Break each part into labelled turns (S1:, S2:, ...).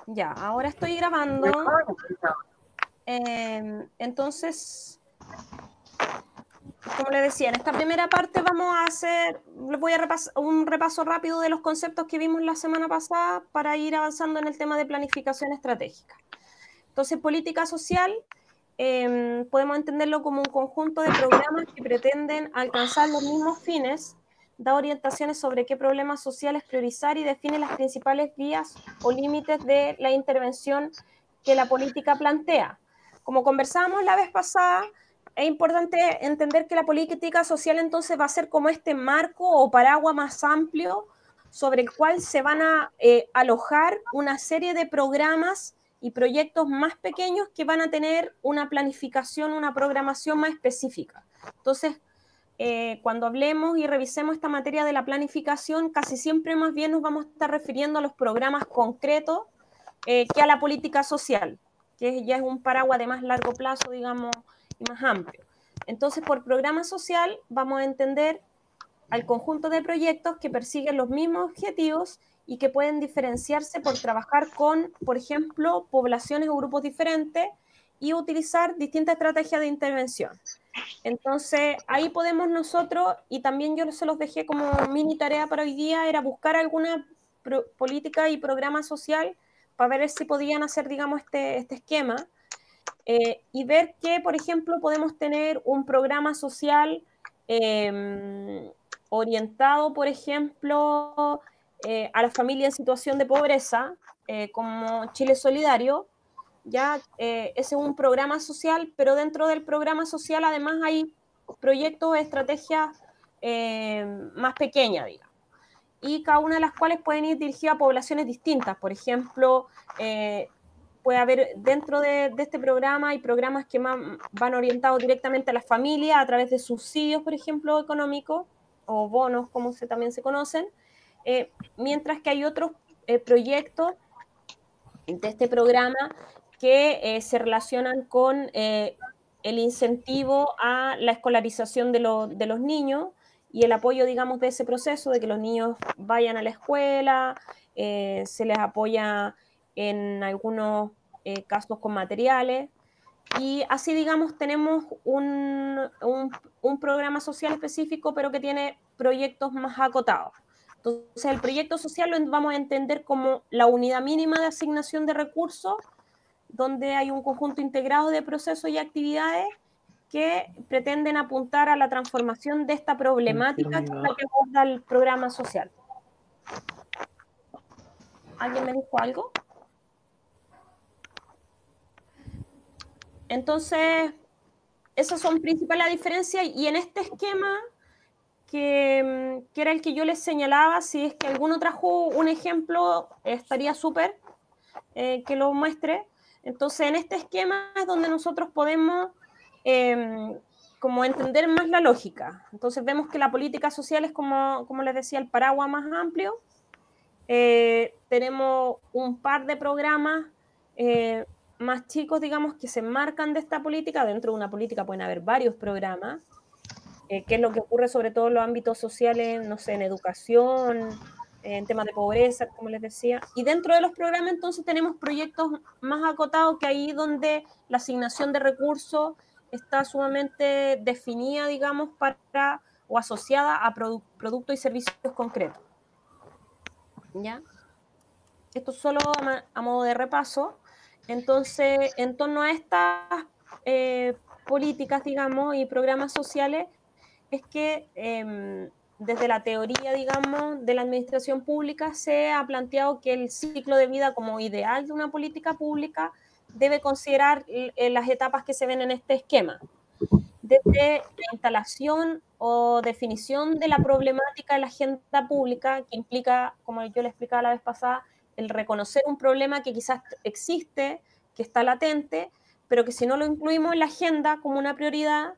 S1: Ya, ahora estoy grabando. Entonces, como les decía, en esta primera parte les voy a repasar un repaso rápido de los conceptos que vimos la semana pasada para ir avanzando en el tema de planificación estratégica. Entonces, política social, podemos entenderlo como un conjunto de programas que pretenden alcanzar los mismos fines, da orientaciones sobre qué problemas sociales priorizar y define las principales vías o límites de la intervención que la política plantea. Como conversábamos la vez pasada, es importante entender que la política social entonces va a ser como este marco o paraguas más amplio sobre el cual se van a alojar una serie de programas y proyectos más pequeños que van a tener una planificación, una programación más específica. Entonces, cuando hablemos y revisemos esta materia de la planificación, casi siempre más bien nos vamos a estar refiriendo a los programas concretos que a la política social, que ya es un paraguas de más largo plazo, digamos, y más amplio. Entonces, por programa social vamos a entender al conjunto de proyectos que persiguen los mismos objetivos y que pueden diferenciarse por trabajar con, por ejemplo, poblaciones o grupos diferentes y utilizar distintas estrategias de intervención. Entonces, ahí podemos nosotros, y también yo se los dejé como mini tarea para hoy día, era buscar alguna política y programa social para ver si podían hacer, digamos, este esquema y ver que, por ejemplo, podemos tener un programa social orientado, por ejemplo, a la familia en situación de pobreza, como Chile Solidario. Ya ese es un programa social, pero dentro del programa social además hay proyectos, estrategias más pequeñas, digamos, y cada una de las cuales pueden ir dirigidas a poblaciones distintas. Por ejemplo, puede haber dentro de este programa, hay programas que van orientados directamente a las familias a través de subsidios, por ejemplo, económicos, o bonos, como también se conocen, mientras que hay otros proyectos de este programa que se relacionan con el incentivo a la escolarización de los niños y el apoyo, digamos, de ese proceso, de que los niños vayan a la escuela, se les apoya en algunos casos con materiales. Y así, digamos, tenemos un programa social específico, pero que tiene proyectos más acotados. Entonces, el proyecto social lo vamos a entender como la unidad mínima de asignación de recursos, donde hay un conjunto integrado de procesos y actividades que pretenden apuntar a la transformación de esta problemática que es la que aborda el programa social. ¿Alguien me dijo algo? Entonces, esas son principales diferencias y en este esquema que era el que yo les señalaba, si es que alguno trajo un ejemplo, estaría súper que lo muestre. Entonces, en este esquema es donde nosotros podemos como entender más la lógica. Entonces, vemos que la política social es, como les decía, el paraguas más amplio. Tenemos un par de programas más chicos, digamos, que se enmarcan de esta política. Dentro de una política pueden haber varios programas, que es lo que ocurre sobre todo en los ámbitos sociales, no sé, en educación, en temas de pobreza, como les decía. Y dentro de los programas entonces tenemos proyectos más acotados, que ahí donde la asignación de recursos está sumamente definida, digamos, para o asociada a productos y servicios concretos. ¿Ya? Esto solo a modo de repaso. Entonces, en torno a estas políticas, digamos, y programas sociales, es que desde la teoría, digamos, de la administración pública se ha planteado que el ciclo de vida como ideal de una política pública debe considerar las etapas que se ven en este esquema, desde la instalación o definición de la problemática de la agenda pública, que implica, como yo le explicaba la vez pasada, el reconocer un problema que quizás existe, que está latente, pero que si no lo incluimos en la agenda como una prioridad,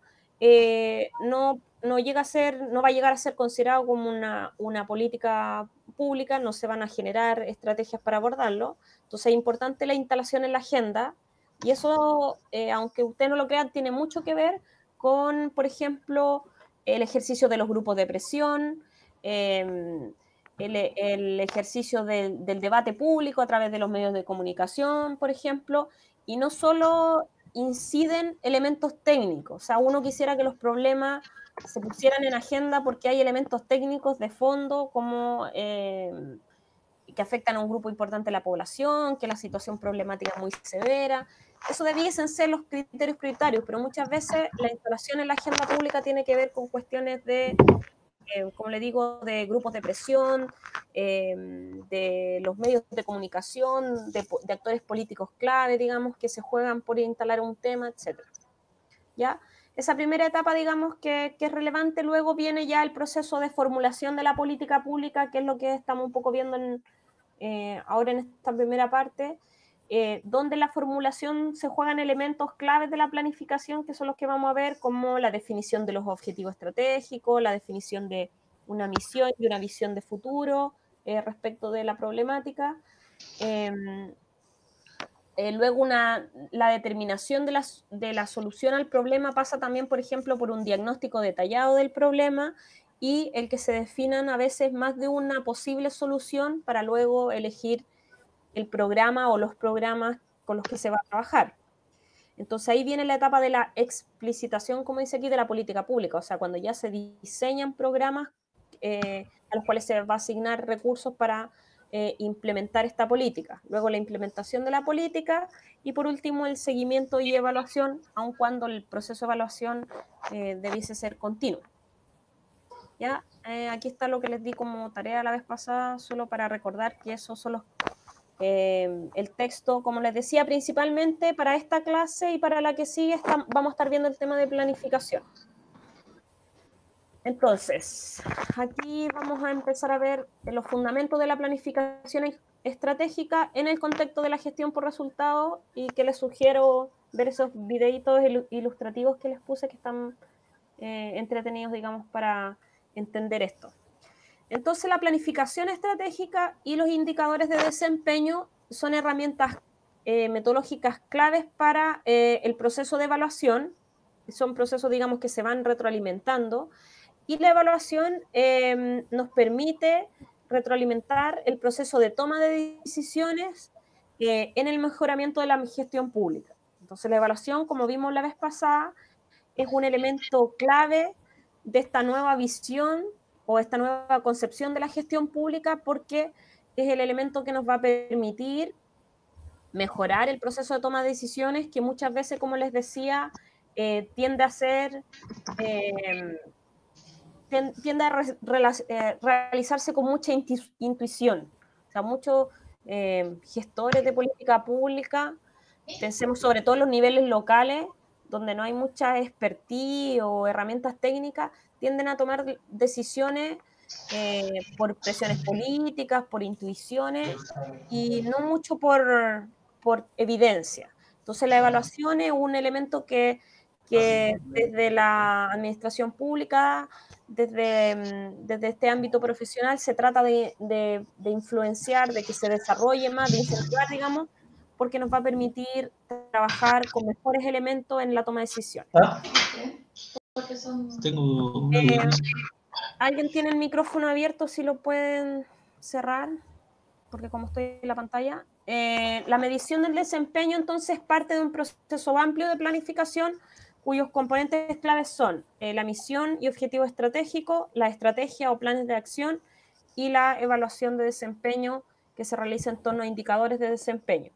S1: no llega a ser, no va a llegar a ser considerado como una política pública, no se van a generar estrategias para abordarlo. Entonces es importante la instalación en la agenda, y eso, aunque usted no lo crea, tiene mucho que ver con, por ejemplo, el ejercicio de los grupos de presión, el ejercicio del debate público a través de los medios de comunicación, por ejemplo, y no solo inciden elementos técnicos. O sea, uno quisiera que los problemas se pusieran en agenda porque hay elementos técnicos de fondo como que afectan a un grupo importante de la población, que la situación problemática es muy severa. Eso debiesen ser los criterios prioritarios, pero muchas veces la instalación en la agenda pública tiene que ver con cuestiones de, como le digo, de grupos de presión, de los medios de comunicación, de actores políticos clave, digamos, que se juegan por instalar un tema, etc. ¿Ya? Esa primera etapa, digamos, que es relevante, luego viene ya el proceso de formulación de la política pública, que es lo que estamos un poco viendo ahora en esta primera parte, donde la formulación se juegan elementos claves de la planificación, que son los que vamos a ver, como la definición de los objetivos estratégicos, la definición de una misión y una visión de futuro respecto de la problemática. Luego la determinación de la solución al problema pasa también, por ejemplo, por un diagnóstico detallado del problema y el que se definan a veces más de una posible solución para luego elegir el programa o los programas con los que se va a trabajar. Entonces ahí viene la etapa de la explicitación, como dice aquí, de la política pública, o sea, cuando ya se diseñan programas a los cuales se va a asignar recursos para implementar esta política. Luego la implementación de la política y por último el seguimiento y evaluación, aun cuando el proceso de evaluación debiese ser continuo. ¿Ya? Aquí está lo que les di como tarea la vez pasada, solo para recordar que esos son los el texto, como les decía, principalmente para esta clase y para la que sigue vamos a estar viendo el tema de planificación. Entonces, aquí vamos a empezar a ver los fundamentos de la planificación estratégica en el contexto de la gestión por resultados y que les sugiero ver esos videitos ilustrativos que les puse que están entretenidos, digamos, para entender esto. Entonces, la planificación estratégica y los indicadores de desempeño son herramientas metodológicas claves para el proceso de evaluación. Son procesos, digamos, que se van retroalimentando. Y la evaluación nos permite retroalimentar el proceso de toma de decisiones en el mejoramiento de la gestión pública. Entonces, la evaluación, como vimos la vez pasada, es un elemento clave de esta nueva visión o esta nueva concepción de la gestión pública porque es el elemento que nos va a permitir mejorar el proceso de toma de decisiones que muchas veces, como les decía, tiende a ser... tiende a realizarse con mucha intuición. O sea, muchos gestores de política pública, pensemos sobre todo en los niveles locales, donde no hay mucha expertise o herramientas técnicas, tienden a tomar decisiones por presiones políticas, por intuiciones y no mucho por evidencia. Entonces la evaluación es un elemento que desde la administración pública, desde este ámbito profesional, se trata de influenciar, de que se desarrolle más, de incentivar, digamos, porque nos va a permitir trabajar con mejores elementos en la toma de decisiones.
S2: Tengo una duda.
S1: ¿Alguien tiene el micrófono abierto? Si lo pueden cerrar, porque como estoy en la pantalla. La medición del desempeño, entonces, parte de un proceso amplio de planificación cuyos componentes claves son la misión y objetivo estratégico, la estrategia o planes de acción y la evaluación de desempeño que se realiza en torno a indicadores de desempeño.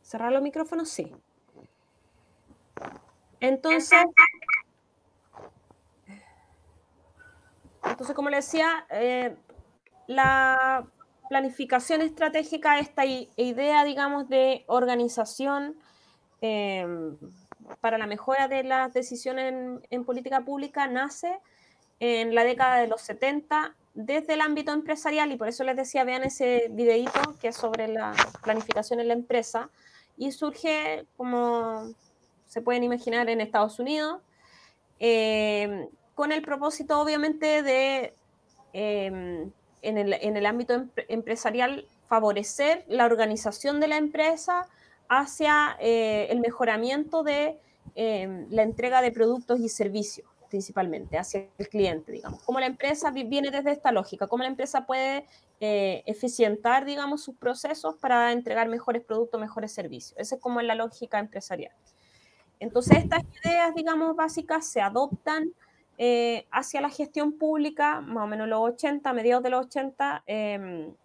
S1: ¿Cerrar los micrófonos? Sí. Entonces, como les decía, la planificación estratégica, esta idea, digamos, de organización para la mejora de las decisiones en política pública, nace en la década de los 70 desde el ámbito empresarial, y por eso les decía, vean ese videíto que es sobre la planificación en la empresa, y surge, como se pueden imaginar, en Estados Unidos, con el propósito, obviamente, de, en el ámbito empresarial, favorecer la organización de la empresa hacia el mejoramiento de la entrega de productos y servicios. principalmente, hacia el cliente, digamos. Cómo la empresa viene desde esta lógica, cómo la empresa puede eficientar, digamos, sus procesos para entregar mejores productos, mejores servicios. Esa es como la lógica empresarial. Entonces, estas ideas, digamos, básicas se adoptan hacia la gestión pública, más o menos los 80, mediados de los 80, en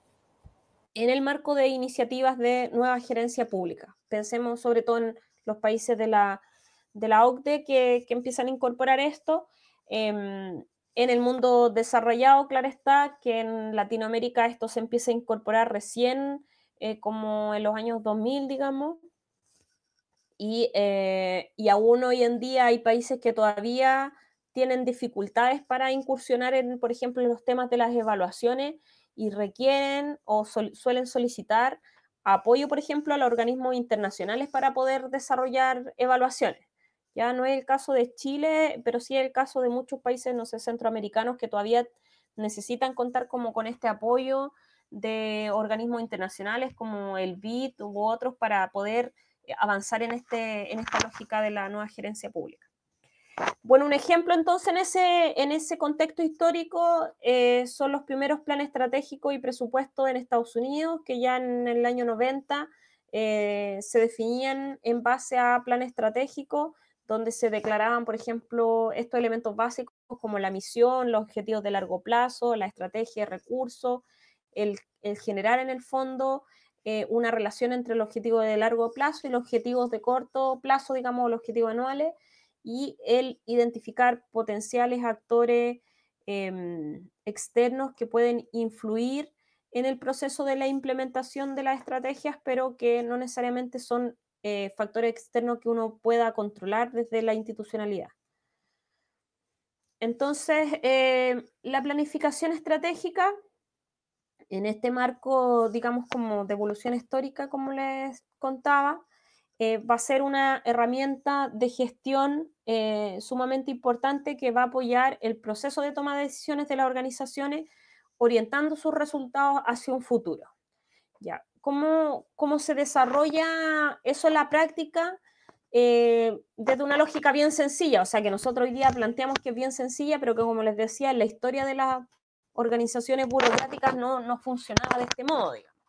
S1: el marco de iniciativas de nueva gerencia pública. Pensemos sobre todo en los países de la OCDE que empiezan a incorporar esto. En el mundo desarrollado, claro está, que en Latinoamérica esto se empieza a incorporar recién, como en los años 2000, digamos, y aún hoy en día hay países que todavía tienen dificultades para incursionar en, por ejemplo, en los temas de las evaluaciones y requieren o suelen solicitar apoyo, por ejemplo, a los organismos internacionales para poder desarrollar evaluaciones. Ya no es el caso de Chile, pero sí es el caso de muchos países, no sé, centroamericanos que todavía necesitan contar como con este apoyo de organismos internacionales como el BID u otros para poder avanzar en esta lógica de la nueva gerencia pública. Bueno, un ejemplo entonces en ese contexto histórico son los primeros planes estratégicos y presupuestos en Estados Unidos, que ya en el año 90 se definían en base a planes estratégicos, donde se declaraban, por ejemplo, estos elementos básicos como la misión, los objetivos de largo plazo, la estrategia de recursos, el generar en el fondo una relación entre el objetivo de largo plazo y los objetivos de corto plazo, digamos, los objetivos anuales, y el identificar potenciales actores externos que pueden influir en el proceso de la implementación de las estrategias, pero que no necesariamente son factores externos que uno pueda controlar desde la institucionalidad. Entonces, la planificación estratégica, en este marco, digamos, como de evolución histórica, como les contaba, va a ser una herramienta de gestión sumamente importante que va a apoyar el proceso de toma de decisiones de las organizaciones, orientando sus resultados hacia un futuro. ¿Ya? ¿Cómo se desarrolla eso en la práctica? Desde una lógica bien sencilla, o sea que nosotros hoy día planteamos que es bien sencilla, pero que como les decía, en la historia de las organizaciones burocráticas no funcionaba de este modo, digamos.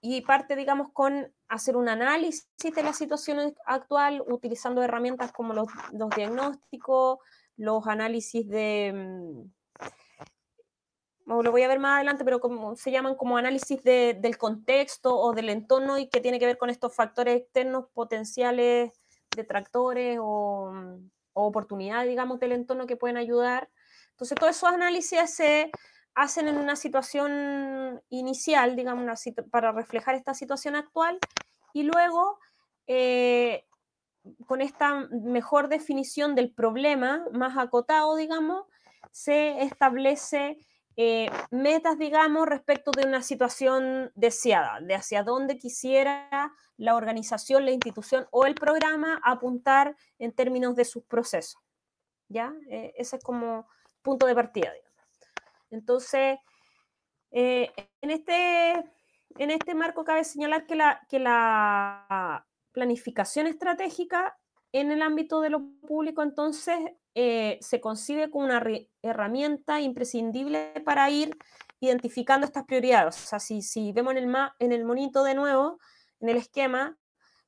S1: Y parte, digamos, con hacer un análisis de la situación actual utilizando herramientas como los diagnósticos, los análisis lo voy a ver más adelante, pero como se llaman como análisis del contexto o del entorno y que tiene que ver con estos factores externos potenciales detractores o oportunidades, digamos, del entorno que pueden ayudar. Entonces, todos esos análisis se hacen en una situación inicial, digamos, para reflejar esta situación actual y luego, con esta mejor definición del problema, más acotado, digamos, se establece metas, digamos, respecto de una situación deseada, de hacia dónde quisiera la organización, la institución o el programa apuntar en términos de sus procesos. ¿Ya? Ese es como punto de partida, digamos. Entonces, en este marco cabe señalar que la planificación estratégica en el ámbito de lo público, entonces, se concibe como una herramienta imprescindible para ir identificando estas prioridades. O sea, si vemos en el monito de nuevo, en el esquema,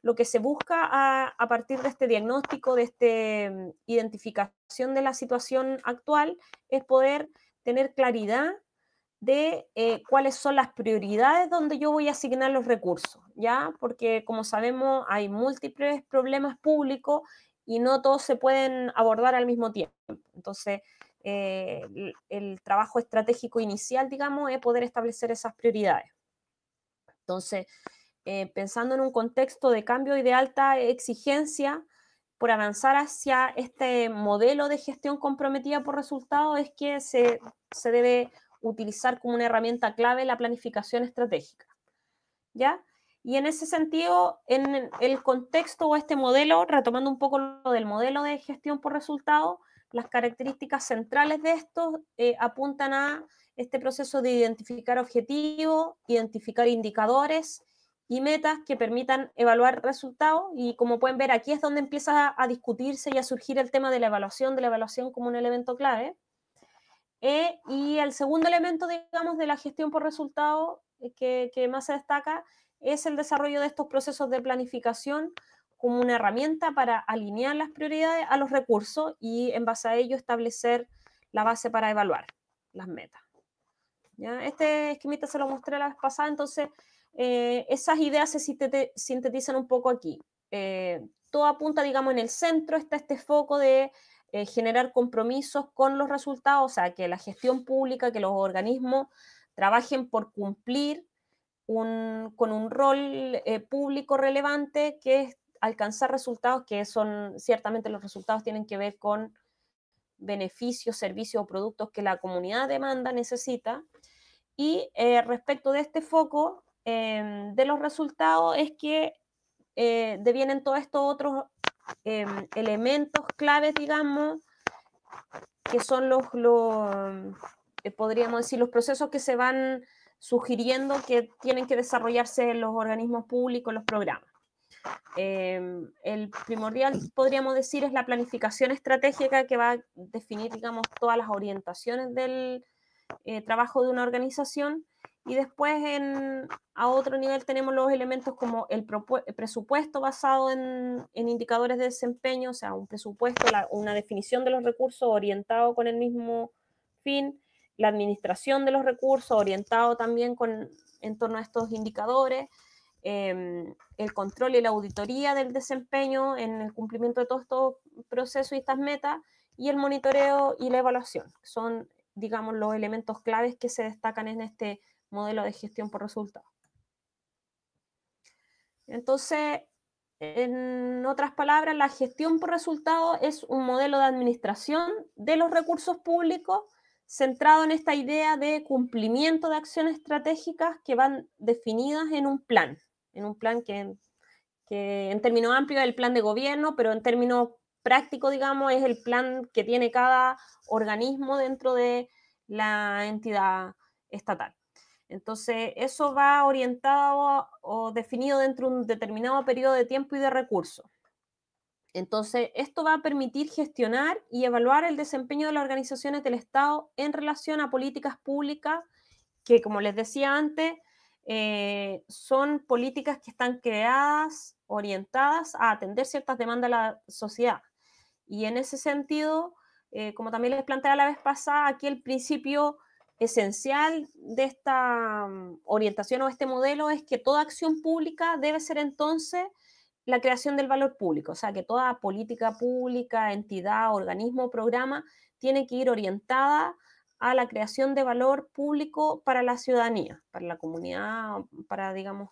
S1: lo que se busca a partir de este diagnóstico, de esta identificación de la situación actual, es poder tener claridad de cuáles son las prioridades donde yo voy a asignar los recursos, ¿ya? Porque como sabemos hay múltiples problemas públicos y no todos se pueden abordar al mismo tiempo. Entonces, el trabajo estratégico inicial, digamos, es poder establecer esas prioridades. Entonces, pensando en un contexto de cambio y de alta exigencia, por avanzar hacia este modelo de gestión comprometida por resultados, es que se debe utilizar como una herramienta clave la planificación estratégica, ¿ya? Y en ese sentido, en el contexto o este modelo, retomando un poco lo del modelo de gestión por resultados, las características centrales de esto apuntan a este proceso de identificar objetivos, identificar indicadores y metas que permitan evaluar resultados, y como pueden ver aquí es donde empieza a discutirse y a surgir el tema de la evaluación como un elemento clave. Y el segundo elemento, digamos, de la gestión por resultados que más se destaca es el desarrollo de estos procesos de planificación como una herramienta para alinear las prioridades a los recursos y en base a ello establecer la base para evaluar las metas. ¿Ya? Este esquemita se lo mostré la vez pasada, entonces esas ideas se sintetizan un poco aquí. Todo apunta, digamos, en el centro está este foco de generar compromisos con los resultados, o sea, que la gestión pública, que los organismos trabajen por cumplir con un rol público relevante, que es alcanzar resultados que son, ciertamente los resultados tienen que ver con beneficios, servicios o productos que la comunidad demanda, necesita. Y respecto de este foco de los resultados es que devienen todos estos otros elementos claves, digamos, que son podríamos decir, los procesos que se van sugiriendo que tienen que desarrollarse en los organismos públicos, los programas. El primordial, podríamos decir, es la planificación estratégica que va a definir, digamos, todas las orientaciones del trabajo de una organización, y después a otro nivel tenemos los elementos como el presupuesto basado en indicadores de desempeño, o sea, un presupuesto, una definición de los recursos orientado con el mismo fin, la administración de los recursos orientado también en torno a estos indicadores, el control y la auditoría del desempeño en el cumplimiento de todos estos procesos y estas metas, y el monitoreo y la evaluación. Son, digamos, los elementos claves que se destacan en este modelo de gestión por resultados. Entonces, en otras palabras, la gestión por resultados es un modelo de administración de los recursos públicos centrado en esta idea de cumplimiento de acciones estratégicas que van definidas en un plan que en términos amplios es el plan de gobierno, pero en términos prácticos, digamos, es el plan que tiene cada organismo dentro de la entidad estatal. Entonces, eso va orientado o definido dentro de un determinado periodo de tiempo y de recursos. Entonces, esto va a permitir gestionar y evaluar el desempeño de las organizaciones del Estado en relación a políticas públicas que, como les decía antes, son políticas que están creadas, orientadas a atender ciertas demandas de la sociedad. Y en ese sentido, como también les planteé la vez pasada, aquí el principio esencial de esta orientación o este modelo es que toda acción pública debe ser entonces la creación del valor público, o sea, que toda política pública, entidad, organismo, programa, tiene que ir orientada a la creación de valor público para la ciudadanía, para la comunidad, para, digamos,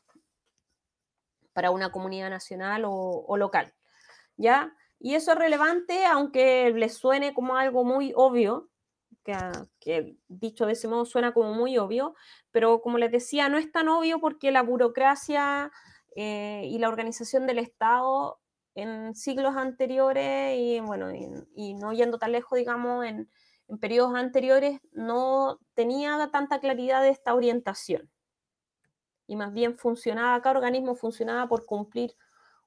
S1: para una comunidad nacional o local, ¿ya? Y eso es relevante, aunque les suene como algo muy obvio, que dicho de ese modo suena como muy obvio, pero como les decía, no es tan obvio porque la burocracia y la organización del Estado en siglos anteriores y, bueno, y no yendo tan lejos, digamos, en periodos anteriores, no tenía tanta claridad de esta orientación. Y más bien cada organismo funcionaba por cumplir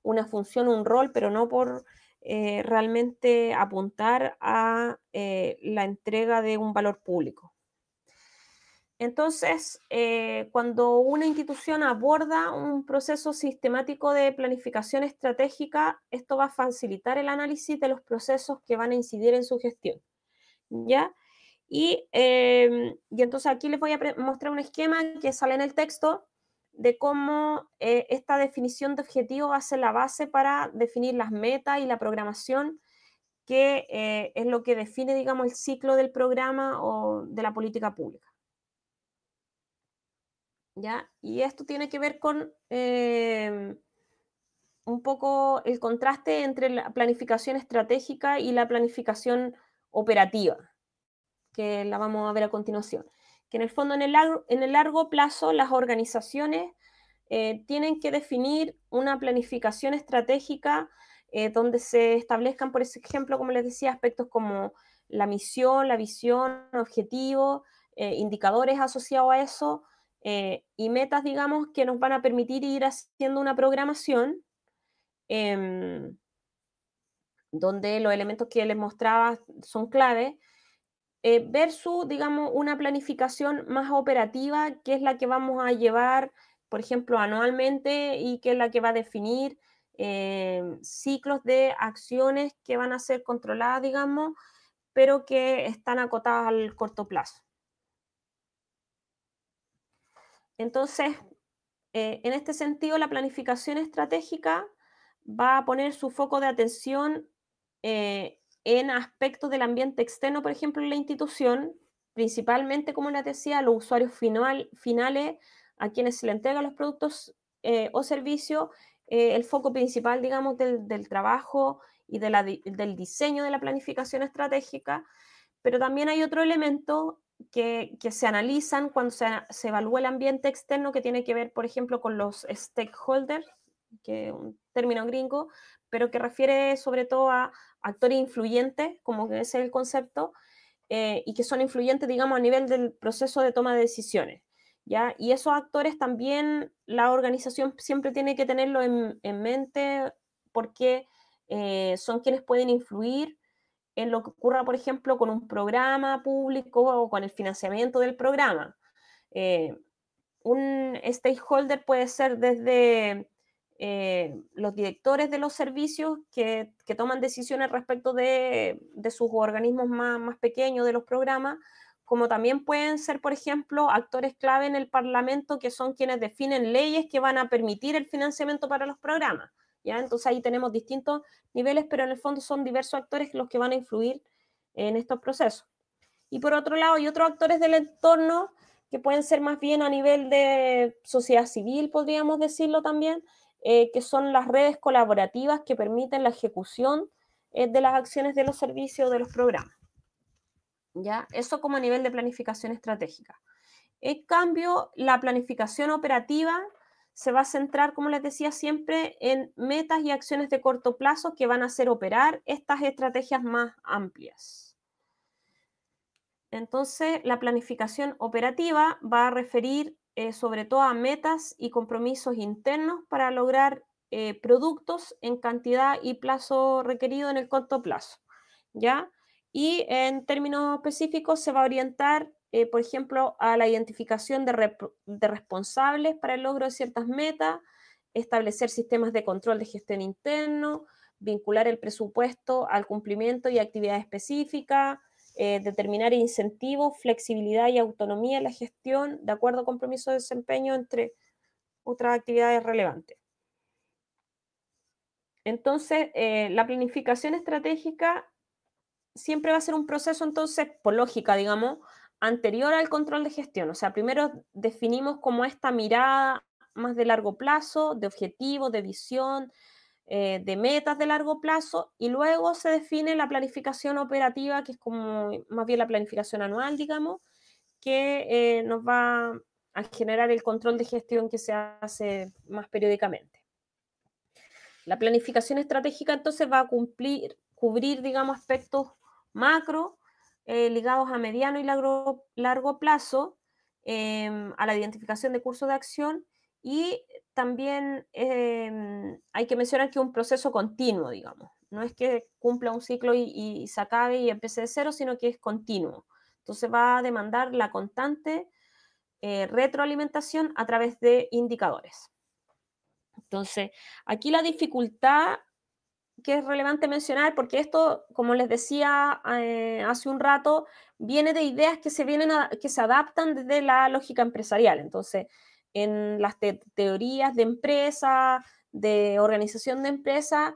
S1: una función, un rol, pero no por realmente apuntar a la entrega de un valor público. Entonces, cuando una institución aborda un proceso sistemático de planificación estratégica, esto va a facilitar el análisis de los procesos que van a incidir en su gestión, ¿ya? Y entonces aquí les voy a mostrar un esquema que sale en el texto de cómo esta definición de objetivo va a ser la base para definir las metas y la programación, que es lo que define, digamos, el ciclo del programa o de la política pública. ¿Ya? Y esto tiene que ver con un poco el contraste entre la planificación estratégica y la planificación operativa, que la vamos a ver a continuación. Que en el fondo, en el largo plazo, las organizaciones tienen que definir una planificación estratégica donde se establezcan, por ejemplo, como les decía, aspectos como la misión, la visión, objetivos, indicadores asociados a eso, y metas, digamos, que nos van a permitir ir haciendo una programación em, donde los elementos que les mostraba son clave, versus, digamos, una planificación más operativa, que es la que vamos a llevar, por ejemplo, anualmente y que es la que va a definir ciclos de acciones que van a ser controladas, digamos, pero que están acotadas al corto plazo. Entonces, en este sentido, la planificación estratégica va a poner su foco de atención en aspectos del ambiente externo, por ejemplo, en la institución, principalmente, como les decía, los usuarios finales a quienes se le entregan los productos o servicios, el foco principal, digamos, del trabajo y del diseño de la planificación estratégica, pero también hay otro elemento que se analizan cuando se evalúa el ambiente externo, que tiene que ver, por ejemplo, con los stakeholders, que es un término gringo, pero que refiere sobre todo a actores influyentes, como que ese es el concepto, y que son influyentes, digamos, a nivel del proceso de toma de decisiones, ¿ya? Y esos actores también la organización siempre tiene que tenerlo en mente, porque son quienes pueden influir en lo que ocurra, por ejemplo, con un programa público o con el financiamiento del programa. Eh, un stakeholder puede ser desde los directores de los servicios que toman decisiones respecto de sus organismos más pequeños de los programas, como también pueden ser, por ejemplo, actores clave en el Parlamento, que son quienes definen leyes que van a permitir el financiamiento para los programas. ¿Ya? Entonces ahí tenemos distintos niveles, pero en el fondo son diversos actores los que van a influir en estos procesos. Y por otro lado, hay otros actores del entorno que pueden ser más bien a nivel de sociedad civil, podríamos decirlo también, que son las redes colaborativas que permiten la ejecución de las acciones de los servicios de los programas. ¿Ya? Eso como a nivel de planificación estratégica. En cambio, la planificación operativa se va a centrar, como les decía siempre, en metas y acciones de corto plazo que van a hacer operar estas estrategias más amplias. Entonces, la planificación operativa va a referir sobre todo a metas y compromisos internos para lograr productos en cantidad y plazo requerido en el corto plazo, ¿ya? Y en términos específicos se va a orientar, por ejemplo, a la identificación de responsables para el logro de ciertas metas, establecer sistemas de control de gestión interno, vincular el presupuesto al cumplimiento y actividades específicas, determinar incentivos, flexibilidad y autonomía en la gestión de acuerdo a compromiso de desempeño, entre otras actividades relevantes. Entonces, la planificación estratégica siempre va a ser un proceso, entonces, por lógica, digamos, anterior al control de gestión. O sea, primero definimos como esta mirada más de largo plazo, de objetivo, de visión, de metas de largo plazo, y luego se define la planificación operativa, que es como más bien la planificación anual, digamos, que nos va a generar el control de gestión que se hace más periódicamente. La planificación estratégica entonces va a cubrir, digamos, aspectos macro ligados a mediano y largo plazo, a la identificación de cursos de acción, y también hay que mencionar que es un proceso continuo, digamos. No es que cumpla un ciclo y se acabe y empiece de cero, sino que es continuo. Entonces va a demandar la constante retroalimentación a través de indicadores. Entonces, aquí la dificultad que es relevante mencionar, porque esto, como les decía hace un rato, viene de ideas que que se adaptan desde la lógica empresarial. Entonces, en las teorías de empresa, de organización de empresa,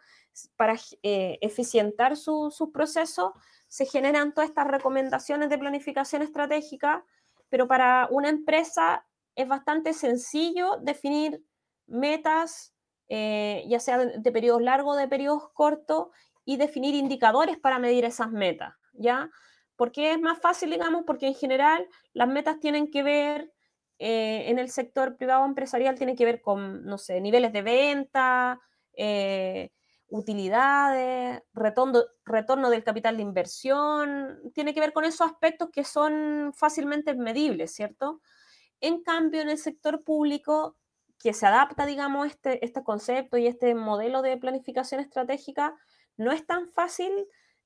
S1: para eficientar sus procesos, se generan todas estas recomendaciones de planificación estratégica, pero para una empresa es bastante sencillo definir metas, ya sea de periodos largos o de periodos cortos, y definir indicadores para medir esas metas, ¿ya? ¿Por qué es más fácil, digamos? Porque en general las metas tienen que ver, en el sector privado empresarial, tienen que ver con, no sé, niveles de venta, utilidades, retorno del capital de inversión, tiene que ver con esos aspectos que son fácilmente medibles, ¿cierto? En cambio, en el sector público, que se adapta, digamos, este concepto y este modelo de planificación estratégica, no es tan fácil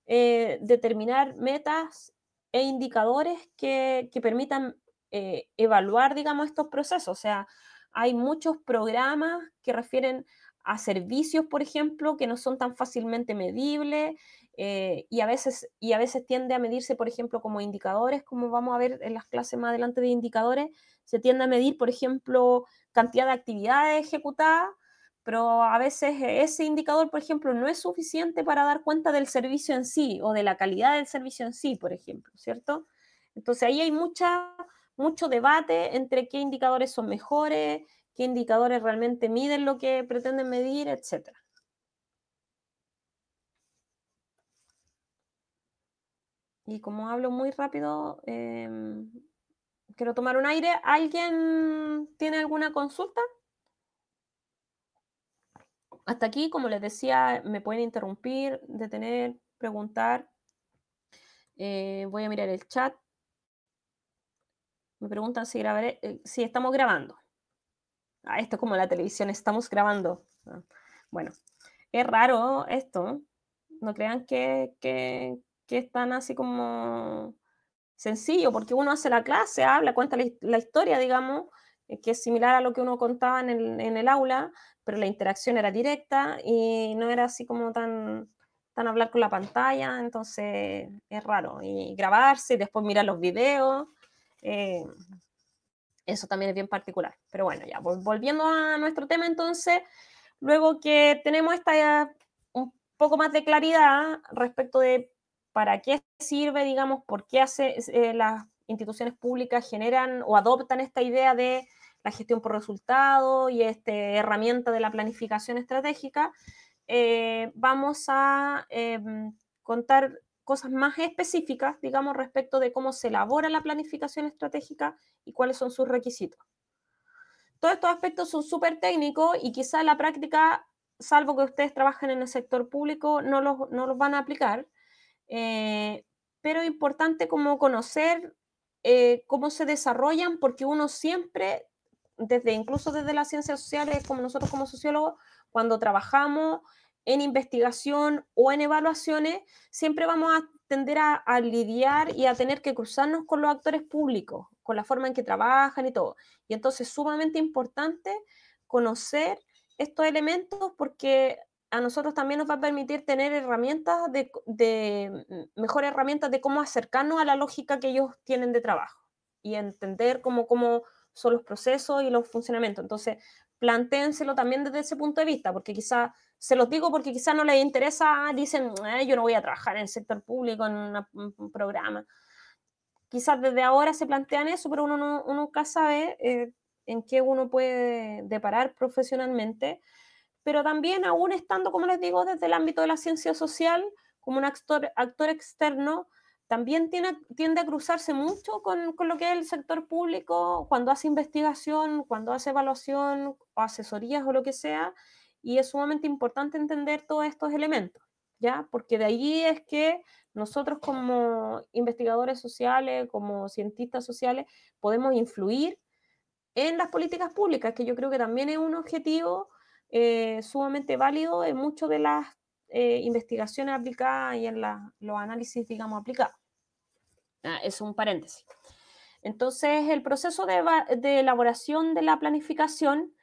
S1: determinar metas e indicadores que permitan evaluar, digamos, estos procesos. O sea, hay muchos programas que refieren a servicios, por ejemplo, que no son tan fácilmente medibles y a veces tiende a medirse, por ejemplo, como indicadores, como vamos a ver en las clases más adelante de indicadores, se tiende a medir, por ejemplo, cantidad de actividades ejecutadas, pero a veces ese indicador, por ejemplo, no es suficiente para dar cuenta del servicio en sí o de la calidad del servicio en sí, por ejemplo, ¿cierto? Entonces ahí hay mucho debate entre qué indicadores son mejores, qué indicadores realmente miden lo que pretenden medir, etcétera. Y como hablo muy rápido, quiero tomar un aire. ¿Alguien tiene alguna consulta? Hasta aquí, como les decía, me pueden interrumpir, detener, preguntar. Voy a mirar el chat. Me preguntan si estamos grabando. Esto es como la televisión, estamos grabando. Bueno, es raro esto. No crean que es tan así como sencillo, porque uno hace la clase, habla, cuenta la historia, digamos, que es similar a lo que uno contaba en el aula, pero la interacción era directa y no era así como tan hablar con la pantalla, entonces es raro. Y grabarse y después mirar los videos, eh, eso también es bien particular. Pero bueno, ya, volviendo a nuestro tema entonces, luego que tenemos un poco más de claridad respecto de para qué sirve, digamos, por qué las instituciones públicas generan o adoptan esta idea de la gestión por resultado y esta herramienta de la planificación estratégica, vamos a contar cosas más específicas, digamos, respecto de cómo se elabora la planificación estratégica y cuáles son sus requisitos. Todos estos aspectos son súper técnicos y quizá en la práctica, salvo que ustedes trabajen en el sector público, no los van a aplicar, pero es importante como conocer cómo se desarrollan, porque uno siempre, incluso desde las ciencias sociales, como nosotros como sociólogos, cuando trabajamos en investigación o en evaluaciones, siempre vamos a tender a lidiar y a tener que cruzarnos con los actores públicos, con la forma en que trabajan y todo. Y entonces es sumamente importante conocer estos elementos porque a nosotros también nos va a permitir tener herramientas mejores herramientas de cómo acercarnos a la lógica que ellos tienen de trabajo y entender cómo son los procesos y los funcionamientos. Entonces, plantéenselo también desde ese punto de vista, porque quizá, se los digo porque quizá no les interesa, dicen, yo no voy a trabajar en el sector público, en un programa. Quizás desde ahora se plantean eso, pero uno nunca sabe en qué uno puede deparar profesionalmente, pero también aún estando, como les digo, desde el ámbito de la ciencia social, como un actor externo, también tiende a cruzarse mucho con lo que es el sector público cuando hace investigación, cuando hace evaluación o asesorías o lo que sea, y es sumamente importante entender todos estos elementos, ¿ya? Porque de ahí es que nosotros como investigadores sociales, como cientistas sociales, podemos influir en las políticas públicas, que yo creo que también es un objetivo sumamente válido en muchas de las investigaciones aplicadas y en los análisis, digamos, aplicados. Es un paréntesis. Entonces, el proceso de elaboración de la planificación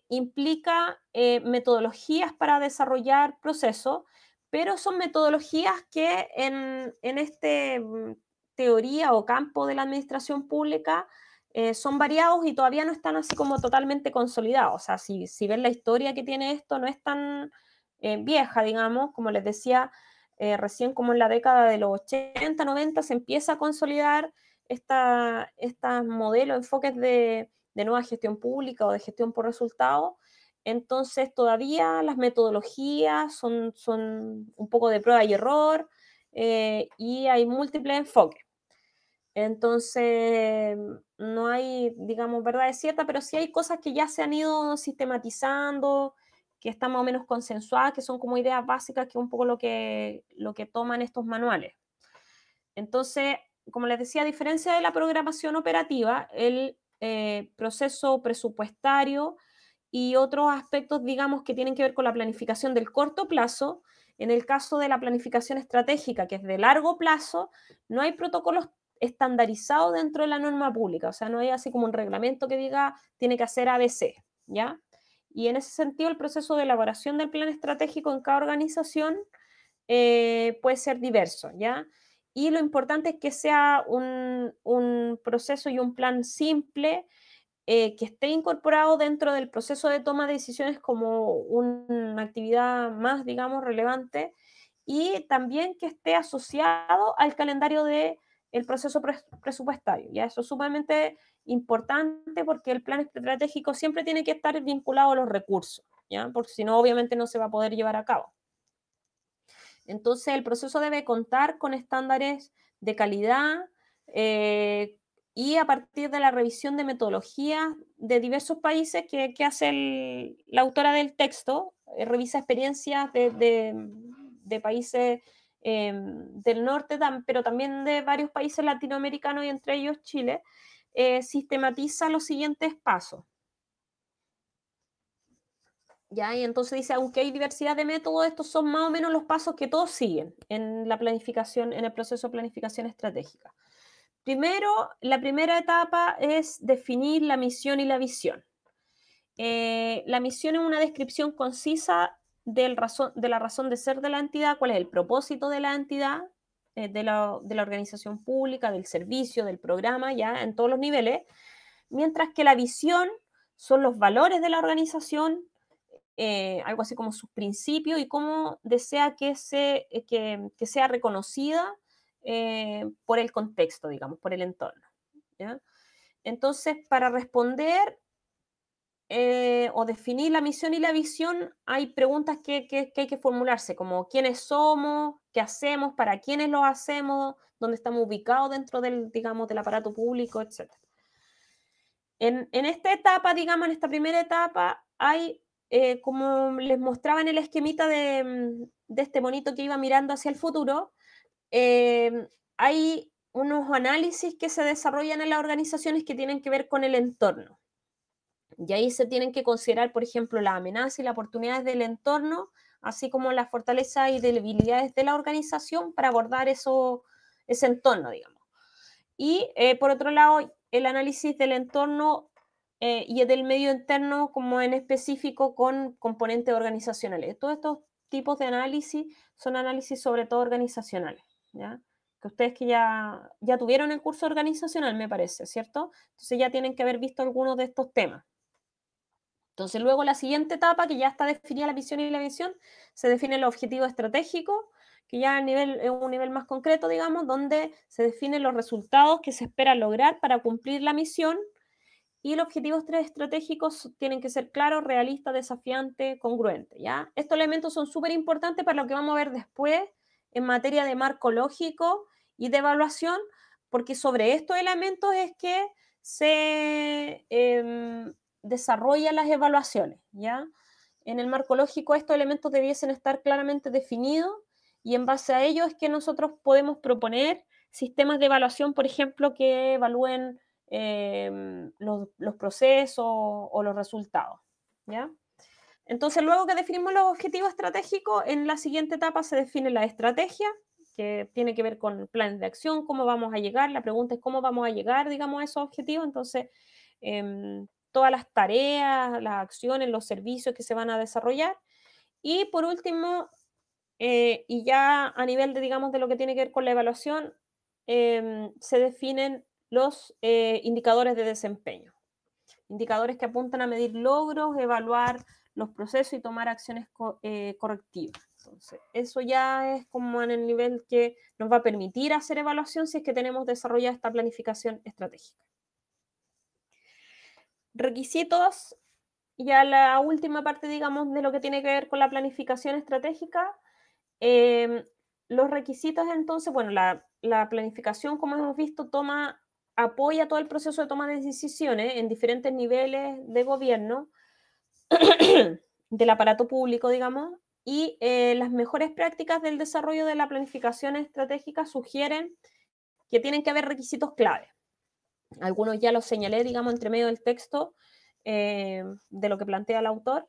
S1: implica metodologías para desarrollar procesos, pero son metodologías que en este teoría o campo de la administración pública son variados y todavía no están así como totalmente consolidados. O sea, si ven la historia que tiene esto, no es tan vieja, digamos, como les decía, recién como en la década de los 80, 90 se empieza a consolidar estos modelos, enfoques de nueva gestión pública o de gestión por resultados. Entonces, todavía las metodologías son un poco de prueba y error y hay múltiples enfoques. Entonces, no hay, digamos, verdades ciertas, pero sí hay cosas que ya se han ido sistematizando, que están más o menos consensuadas, que son como ideas básicas, que es un poco lo que toman estos manuales. Entonces, como les decía, a diferencia de la programación operativa, proceso presupuestario y otros aspectos, digamos, que tienen que ver con la planificación del corto plazo. En el caso de la planificación estratégica, que es de largo plazo, no hay protocolos estandarizados dentro de la norma pública, o sea, no hay así como un reglamento que diga tiene que hacer ABC, ¿ya? Y en ese sentido, el proceso de elaboración del plan estratégico en cada organización puede ser diverso, ¿ya? Y lo importante es que sea un proceso y un plan simple, que esté incorporado dentro del proceso de toma de decisiones como una actividad más, digamos, relevante, y también que esté asociado al calendario del proceso presupuestario. ¿Ya? Eso es sumamente importante porque el plan estratégico siempre tiene que estar vinculado a los recursos, ¿ya? Porque si no, obviamente no se va a poder llevar a cabo. Entonces, el proceso debe contar con estándares de calidad, y a partir de la revisión de metodologías de diversos países que hace la autora del texto, revisa experiencias de países del norte, pero también de varios países latinoamericanos y entre ellos Chile, sistematiza los siguientes pasos. ¿Ya? Y entonces dice, aunque hay diversidad de métodos, estos son más o menos los pasos que todos siguen en la planificación, en el proceso de planificación estratégica. Primero, la primera etapa es definir la misión y la visión. La misión es una descripción concisa de la razón de ser de la entidad, cuál es el propósito de la entidad, de la organización pública, del servicio, del programa, ya en todos los niveles, mientras que la visión son los valores de la organización, algo así como sus principios y cómo desea que sea reconocida por el contexto, digamos, por el entorno. ¿Ya? Entonces, para responder o definir la misión y la visión, hay preguntas que hay que formularse, como quiénes somos, qué hacemos, para quiénes lo hacemos, dónde estamos ubicados dentro del, digamos, del aparato público, etc. En esta etapa, digamos, en esta primera etapa, hay, como les mostraba en el esquemita de este monito que iba mirando hacia el futuro, hay unos análisis que se desarrollan en las organizaciones que tienen que ver con el entorno. Y ahí se tienen que considerar, por ejemplo, las amenazas y las oportunidades del entorno, así como las fortalezas y debilidades de la organización para abordar ese entorno, digamos. Y por otro lado, el análisis del entorno y del medio interno como en específico con componentes organizacionales. Todos estos tipos de análisis son análisis sobre todo organizacionales, ¿ya? Que ustedes que ya tuvieron el curso organizacional, me parece, ¿cierto? Entonces ya tienen que haber visto algunos de estos temas. Entonces luego la siguiente etapa, que ya está definida la misión y la visión, se define el objetivo estratégico, que ya es un nivel más concreto, digamos, donde se definen los resultados que se espera lograr para cumplir la misión, y los objetivos estratégicos tienen que ser claros, realistas, desafiantes, congruentes, ¿ya? Estos elementos son súper importantes para lo que vamos a ver después en materia de marco lógico y de evaluación, porque sobre estos elementos es que se desarrollan las evaluaciones, ¿ya? En el marco lógico estos elementos debiesen estar claramente definidos y en base a ello es que nosotros podemos proponer sistemas de evaluación, por ejemplo, que evalúen los procesos o los resultados, ¿ya? Entonces, luego que definimos los objetivos estratégicos, en la siguiente etapa se define la estrategia, que tiene que ver con planes de acción, cómo vamos a llegar. La pregunta es cómo vamos a llegar, digamos, a esos objetivos. Entonces, todas las tareas, las acciones, los servicios que se van a desarrollar. Y por último, y ya a nivel de, digamos, de lo que tiene que ver con la evaluación, se definen los indicadores de desempeño. Indicadores que apuntan a medir logros, evaluar los procesos y tomar acciones correctivas. Entonces, eso ya es como en el nivel que nos va a permitir hacer evaluación si es que tenemos desarrollada esta planificación estratégica. Requisitos, ya la última parte, digamos, de lo que tiene que ver con la planificación estratégica. Los requisitos, entonces, bueno, la planificación, como hemos visto, apoya todo el proceso de toma de decisiones en diferentes niveles de gobierno, del aparato público, digamos, y las mejores prácticas del desarrollo de la planificación estratégica sugieren que tienen que haber requisitos clave. Algunos ya los señalé, digamos, entre medio del texto de lo que plantea el autor,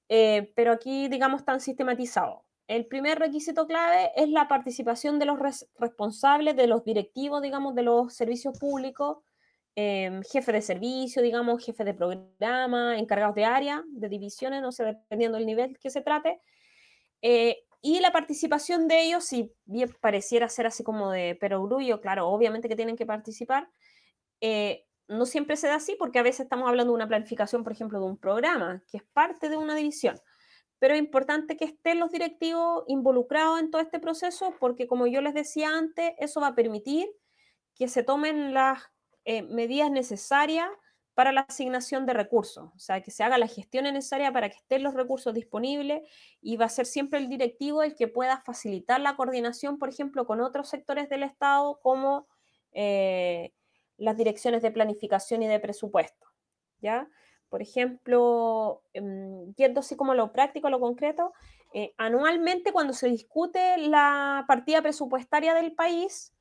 S1: pero aquí, digamos, están sistematizados. El primer requisito clave es la participación de los responsables, de los directivos, digamos, de los servicios públicos, jefe de servicio, digamos, jefe de programa, encargados de área, de divisiones, no sé, dependiendo del nivel que se trate. Y la participación de ellos, si bien pareciera ser así como de perogrullo, claro, obviamente que tienen que participar, no siempre se da así porque a veces estamos hablando de una planificación, por ejemplo, de un programa, que es parte de una división. Pero es importante que estén los directivos involucrados en todo este proceso porque, como yo les decía antes, eso va a permitir que se tomen las medidas necesarias para la asignación de recursos, o sea, que se haga la gestión necesaria para que estén los recursos disponibles y va a ser siempre el directivo el que pueda facilitar la coordinación, por ejemplo, con otros sectores del Estado como las direcciones de planificación y de presupuesto, ¿ya? Por ejemplo, yendo así como a lo práctico, a lo concreto, anualmente cuando se discute la partida presupuestaria del país,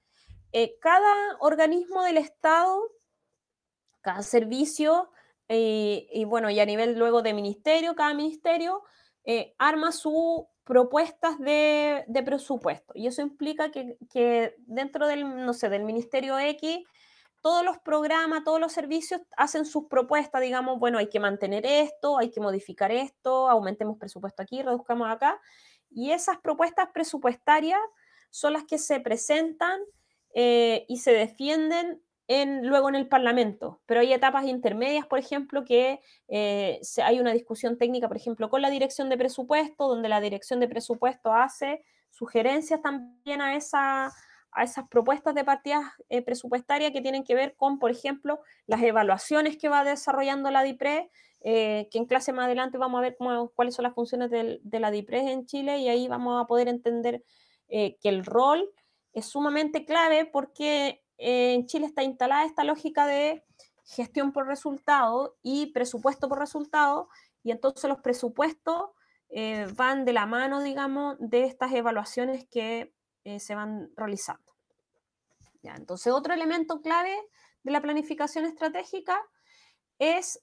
S1: cada organismo del Estado, cada servicio, y bueno, y a nivel luego de ministerio, cada ministerio arma sus propuestas de presupuesto. Y eso implica que dentro del, no sé, del Ministerio X, todos los programas, todos los servicios hacen sus propuestas, digamos, bueno, hay que mantener esto, hay que modificar esto, aumentemos presupuesto aquí, reduzcamos acá. Y esas propuestas presupuestarias son las que se presentan y se defienden luego en el Parlamento. Pero hay etapas intermedias, por ejemplo, que hay una discusión técnica, por ejemplo, con la dirección de presupuesto, donde la dirección de presupuesto hace sugerencias también a esas propuestas de partidas presupuestarias que tienen que ver con, por ejemplo, las evaluaciones que va desarrollando la DIPRE, que en clase más adelante vamos a ver cuáles son las funciones de la DIPRE en Chile y ahí vamos a poder entender que el rol es sumamente clave porque en Chile está instalada esta lógica de gestión por resultado y presupuesto por resultado, y entonces los presupuestos van de la mano, digamos, de estas evaluaciones que se van realizando. ¿Ya? Entonces, otro elemento clave de la planificación estratégica es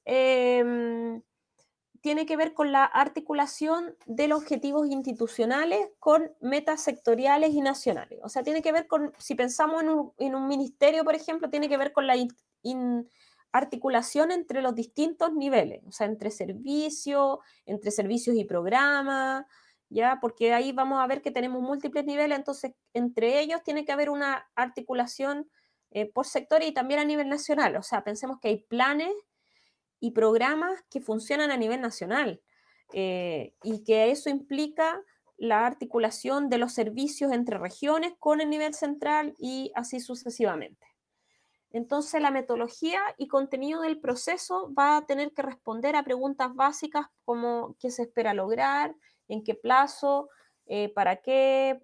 S1: tiene que ver con la articulación de los objetivos institucionales con metas sectoriales y nacionales. O sea, tiene que ver con, si pensamos en un ministerio, por ejemplo, tiene que ver con la articulación entre los distintos niveles, o sea, entre servicios y programas, ¿ya? Porque ahí vamos a ver que tenemos múltiples niveles, entonces entre ellos tiene que haber una articulación por sector y también a nivel nacional. O sea, pensemos que hay planes y programas que funcionan a nivel nacional y que eso implica la articulación de los servicios entre regiones con el nivel central y así sucesivamente. Entonces, la metodología y contenido del proceso va a tener que responder a preguntas básicas como qué se espera lograr, en qué plazo, para que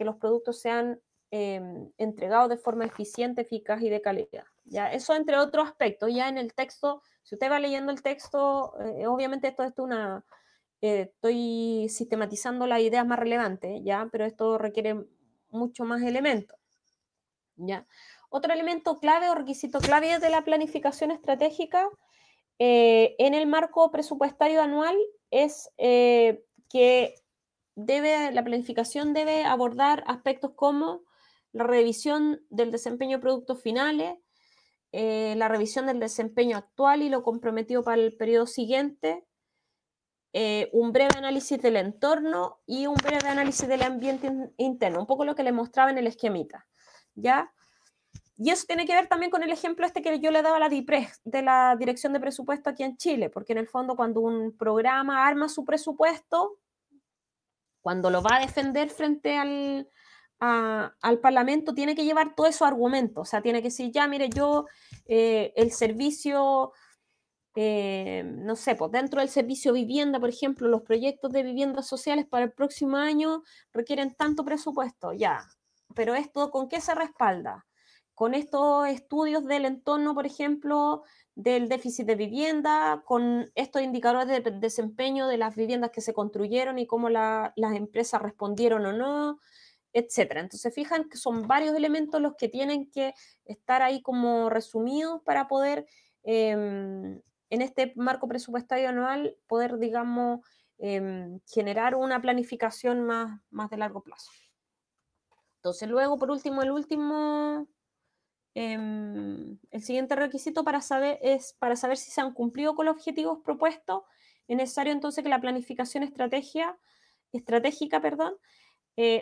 S1: los productos sean entregados de forma eficiente, eficaz y de calidad. ¿Ya? Eso entre otros aspectos. Ya en el texto, si usted va leyendo el texto, obviamente estoy sistematizando las ideas más relevantes, ¿ya? Pero esto requiere mucho más elementos. ¿Ya? Otro elemento clave o requisito clave de la planificación estratégica en el marco presupuestario anual es que la planificación debe abordar aspectos como la revisión del desempeño de productos finales, la revisión del desempeño actual y lo comprometido para el periodo siguiente, un breve análisis del entorno y un breve análisis del ambiente interno, un poco lo que le mostraba en el esquemita, ¿ya? Y eso tiene que ver también con el ejemplo este que yo le daba a la DIPRE, de la Dirección de Presupuesto aquí en Chile, porque en el fondo cuando un programa arma su presupuesto, cuando lo va a defender frente al Parlamento, tiene que llevar todos esos argumentos, o sea, tiene que decir, ya, mire, yo, el servicio, no sé, pues dentro del servicio vivienda, por ejemplo, los proyectos de viviendas sociales para el próximo año requieren tanto presupuesto, ya, pero esto, ¿con qué se respalda? Con estos estudios del entorno, por ejemplo, del déficit de vivienda, con estos indicadores de desempeño de las viviendas que se construyeron y cómo las empresas respondieron o no, etcétera. Entonces, fijan que son varios elementos los que tienen que estar ahí como resumidos para poder, en este marco presupuestario anual, poder, digamos, generar una planificación más de largo plazo. Entonces, luego, por último, el siguiente requisito para saber si se han cumplido con los objetivos propuestos. Es necesario entonces que la planificación estratégica,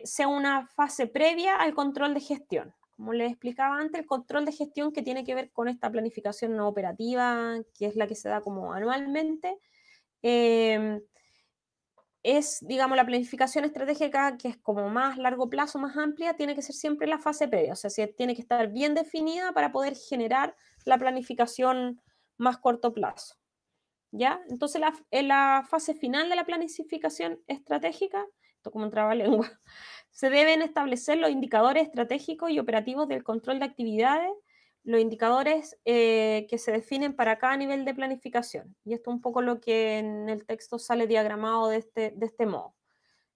S1: sea una fase previa al control de gestión. Como les explicaba antes, el control de gestión que tiene que ver con esta planificación no operativa, que es la que se da como anualmente, es, digamos, la planificación estratégica, que es como más largo plazo, más amplia, tiene que ser siempre la fase previa, o sea, tiene que estar bien definida para poder generar la planificación más corto plazo, ¿ya? Entonces, en la fase final de la planificación estratégica, esto como un trabalengua, se deben establecer los indicadores estratégicos y operativos del control de actividades, los indicadores que se definen para cada nivel de planificación. Y esto es un poco lo que en el texto sale diagramado de este modo.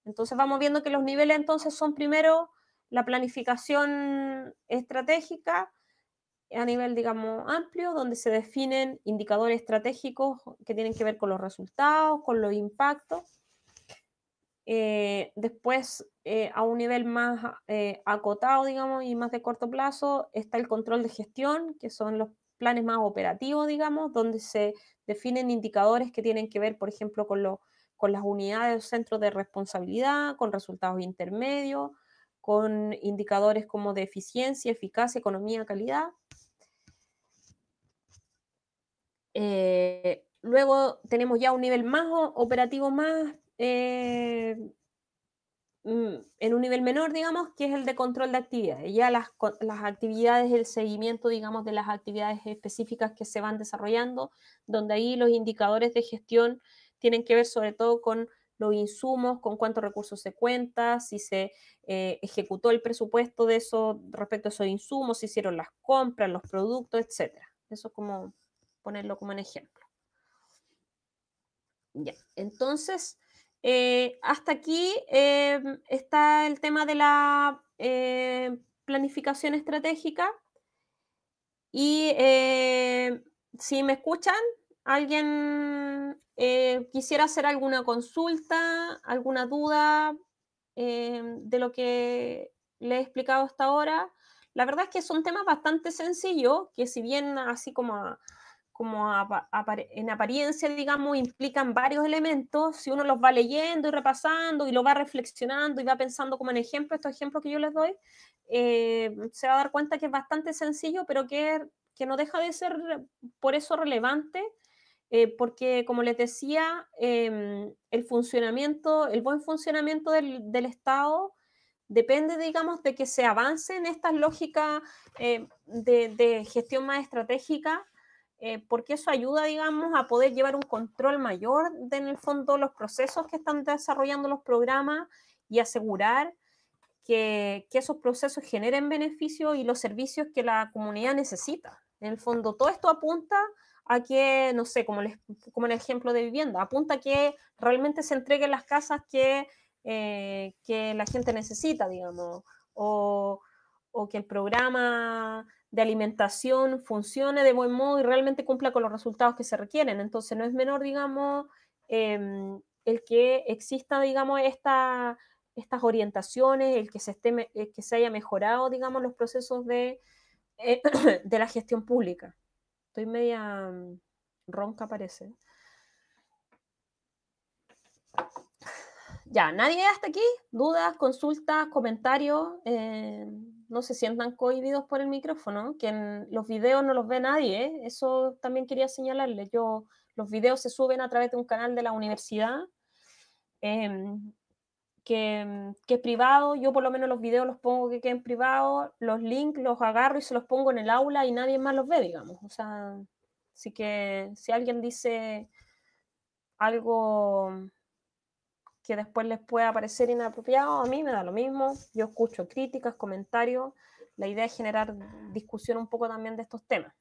S1: Entonces vamos viendo que los niveles entonces son primero la planificación estratégica a nivel, digamos, amplio, donde se definen indicadores estratégicos que tienen que ver con los resultados, con los impactos. Después, a un nivel más acotado, digamos, y más de corto plazo, está el control de gestión, que son los planes más operativos, digamos, donde se definen indicadores que tienen que ver, por ejemplo, con las unidades o centros de responsabilidad, con resultados intermedios, con indicadores como de eficiencia, eficacia, economía, calidad. Luego tenemos ya un nivel más operativo, más en un nivel menor, digamos, que es el de control de actividades. Ya las actividades, el seguimiento, digamos, de las actividades específicas que se van desarrollando, donde ahí los indicadores de gestión tienen que ver sobre todo con los insumos, con cuántos recursos se cuenta, si se ejecutó el presupuesto de eso respecto a esos insumos, si hicieron las compras, los productos, etc. Eso es como ponerlo como un ejemplo. Ya, entonces, hasta aquí está el tema de la planificación estratégica. Y si me escuchan, alguien quisiera hacer alguna consulta, alguna duda de lo que le he explicado hasta ahora. La verdad es que son temas bastante sencillos, que si bien así como en apariencia, digamos, implican varios elementos, si uno los va leyendo y repasando y lo va reflexionando y va pensando como en ejemplos, estos ejemplos que yo les doy, se va a dar cuenta que es bastante sencillo, pero que no deja de ser por eso relevante, porque, como les decía, el buen funcionamiento del Estado depende, digamos, de que se avance en estas lógicas de gestión más estratégica, porque eso ayuda, digamos, a poder llevar un control mayor en el fondo, los procesos que están desarrollando los programas y asegurar que esos procesos generen beneficios y los servicios que la comunidad necesita. En el fondo, todo esto apunta a que, no sé, como en el ejemplo de vivienda, apunta a que realmente se entreguen las casas que la gente necesita, digamos, o que el programa de alimentación funcione de buen modo y realmente cumpla con los resultados que se requieren. Entonces, no es menor, digamos, el que exista, digamos, estas orientaciones, el que se haya mejorado, digamos, los procesos de la gestión pública. Estoy media ronca, parece. Ya, ¿nadie hasta aquí? ¿Dudas, consultas, comentarios? No se sientan cohibidos por el micrófono, que en los videos no los ve nadie, ¿eh? Eso también quería señalarles. Los videos se suben a través de un canal de la universidad, que es privado. Yo por lo menos los videos los pongo que queden privados, los links los agarro y se los pongo en el aula y nadie más los ve, digamos. O sea, así que si alguien dice algo que después les pueda parecer inapropiado, a mí me da lo mismo. Yo escucho críticas, comentarios. La idea es generar discusión un poco también de estos temas.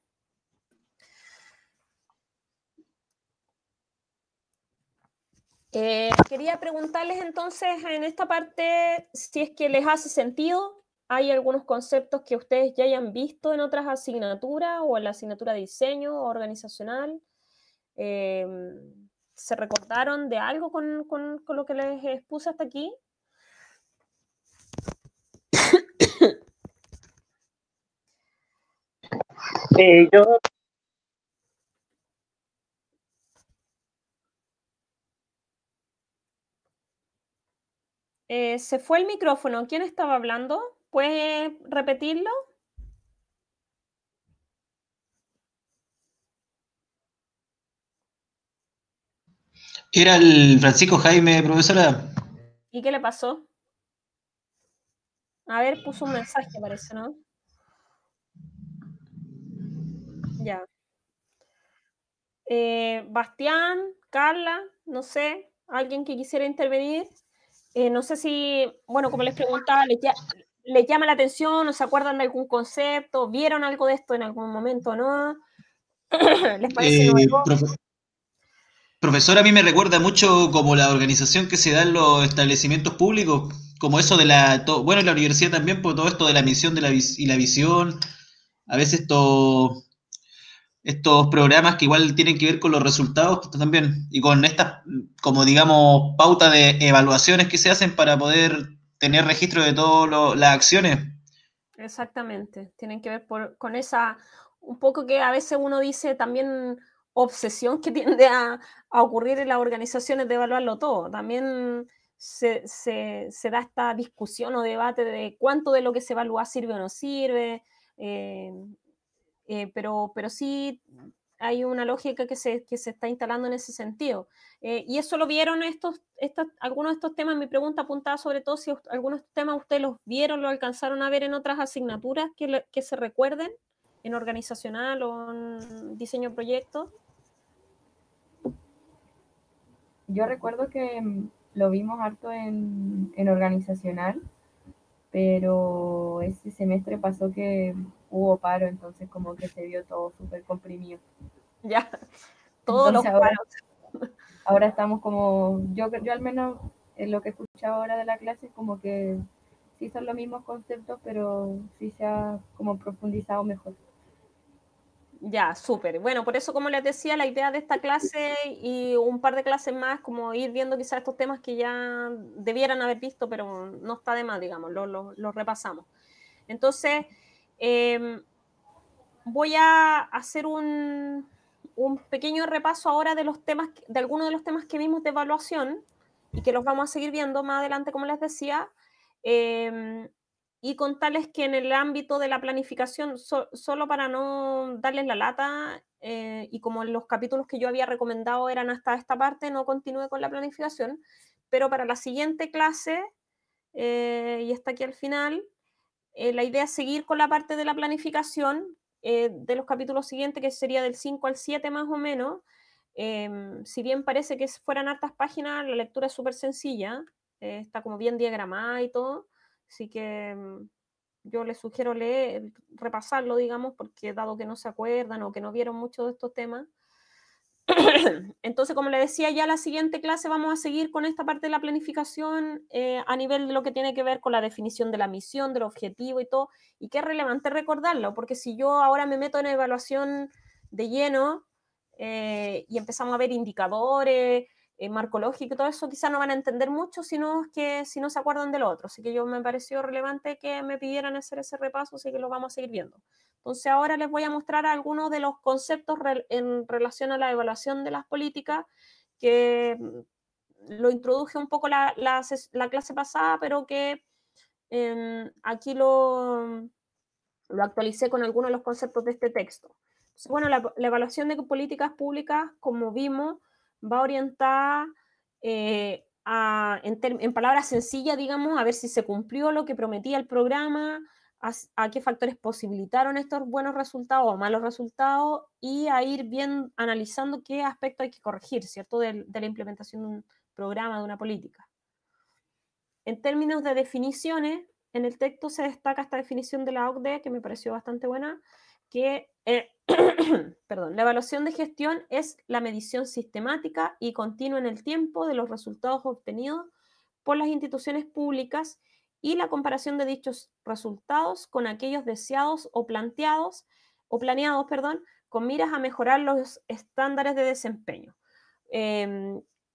S1: Quería preguntarles entonces en esta parte si es que les hace sentido. ¿Hay algunos conceptos que ustedes ya hayan visto en otras asignaturas o en la asignatura de diseño organizacional? ¿Se recordaron de algo con lo que les expuse hasta aquí?
S2: Yo
S1: Se fue el micrófono. ¿Quién estaba hablando? ¿Puede repetirlo?
S3: Era el Francisco Jaime, profesora.
S1: ¿Y qué le pasó? A ver, puso un mensaje, parece, ¿no? Ya. Bastián, Carla, no sé, alguien que quisiera intervenir. No sé si, bueno, como les preguntaba, les llama la atención o se acuerdan de algún concepto, vieron algo de esto en algún momento o no. ¿Les parece nuevo?
S3: Profesora, a mí me recuerda mucho como la organización que se da en los establecimientos públicos, como eso de bueno, en la universidad también, por todo esto de la misión y la visión, a veces estos programas que igual tienen que ver con los resultados también, y con estas, como digamos, pautas de evaluaciones que se hacen para poder tener registro de todas las acciones.
S1: Exactamente, tienen que ver con esa, un poco que a veces uno dice también obsesión que tiende a ocurrir en las organizaciones de evaluarlo todo. También se da esta discusión o debate de cuánto de lo que se evalúa sirve o no sirve, eh, pero sí hay una lógica que se está instalando en ese sentido. Y eso lo vieron algunos de estos temas. Mi pregunta apuntaba sobre todo si algunos temas ustedes los vieron, lo alcanzaron a ver en otras asignaturas que se recuerden, en organizacional o en diseño de proyectos.
S4: Yo recuerdo que lo vimos harto en organizacional, pero ese semestre pasó que hubo paro, entonces como que se vio todo súper comprimido.
S1: Ya, todos los paros.
S4: Ahora estamos como, yo al menos en lo que he escuchado ahora de la clase, como que sí son los mismos conceptos, pero sí se ha como profundizado mejor.
S1: Ya, súper. Bueno, por eso, como les decía, la idea de esta clase y un par de clases más, como ir viendo quizás estos temas que ya debieran haber visto, pero no está de más, digamos, los repasamos. Entonces, voy a hacer un pequeño repaso ahora de los temas, de algunos de los temas que vimos de evaluación y que los vamos a seguir viendo más adelante, como les decía. Y contarles que en el ámbito de la planificación, solo para no darles la lata, y como los capítulos que yo había recomendado eran hasta esta parte, no continúe con la planificación, pero para la siguiente clase, y está aquí al final, la idea es seguir con la parte de la planificación de los capítulos siguientes, que sería del 5 al 7 más o menos. Si bien parece que fueran hartas páginas, la lectura es súper sencilla, está como bien diagramada y todo, así que yo les sugiero repasarlo, digamos, porque dado que no se acuerdan o que no vieron mucho de estos temas. Entonces, como les decía, ya la siguiente clase vamos a seguir con esta parte de la planificación a nivel de lo que tiene que ver con la definición de la misión, del objetivo y todo, y que es relevante recordarlo, porque si yo ahora me meto en evaluación de lleno y empezamos a ver indicadores, marco lógico y todo eso, quizás no van a entender mucho si no se acuerdan de lo otro. Así que yo me pareció relevante que me pidieran hacer ese repaso, así que lo vamos a seguir viendo. Entonces ahora les voy a mostrar algunos de los conceptos en relación a la evaluación de las políticas que lo introduje un poco la clase pasada, pero que aquí lo actualicé con algunos de los conceptos de este texto. Entonces, bueno, la evaluación de políticas públicas, como vimos, va orientada en palabras sencillas, digamos, a ver si se cumplió lo que prometía el programa, a qué factores posibilitaron estos buenos resultados o malos resultados, y a ir bien analizando qué aspectos hay que corregir, ¿cierto?, de la implementación de un programa, de una política. En términos de definiciones, en el texto se destaca esta definición de la OCDE, que me pareció bastante buena, que, perdón, la evaluación de gestión es la medición sistemática y continua en el tiempo de los resultados obtenidos por las instituciones públicas y la comparación de dichos resultados con aquellos deseados o planeados, con miras a mejorar los estándares de desempeño.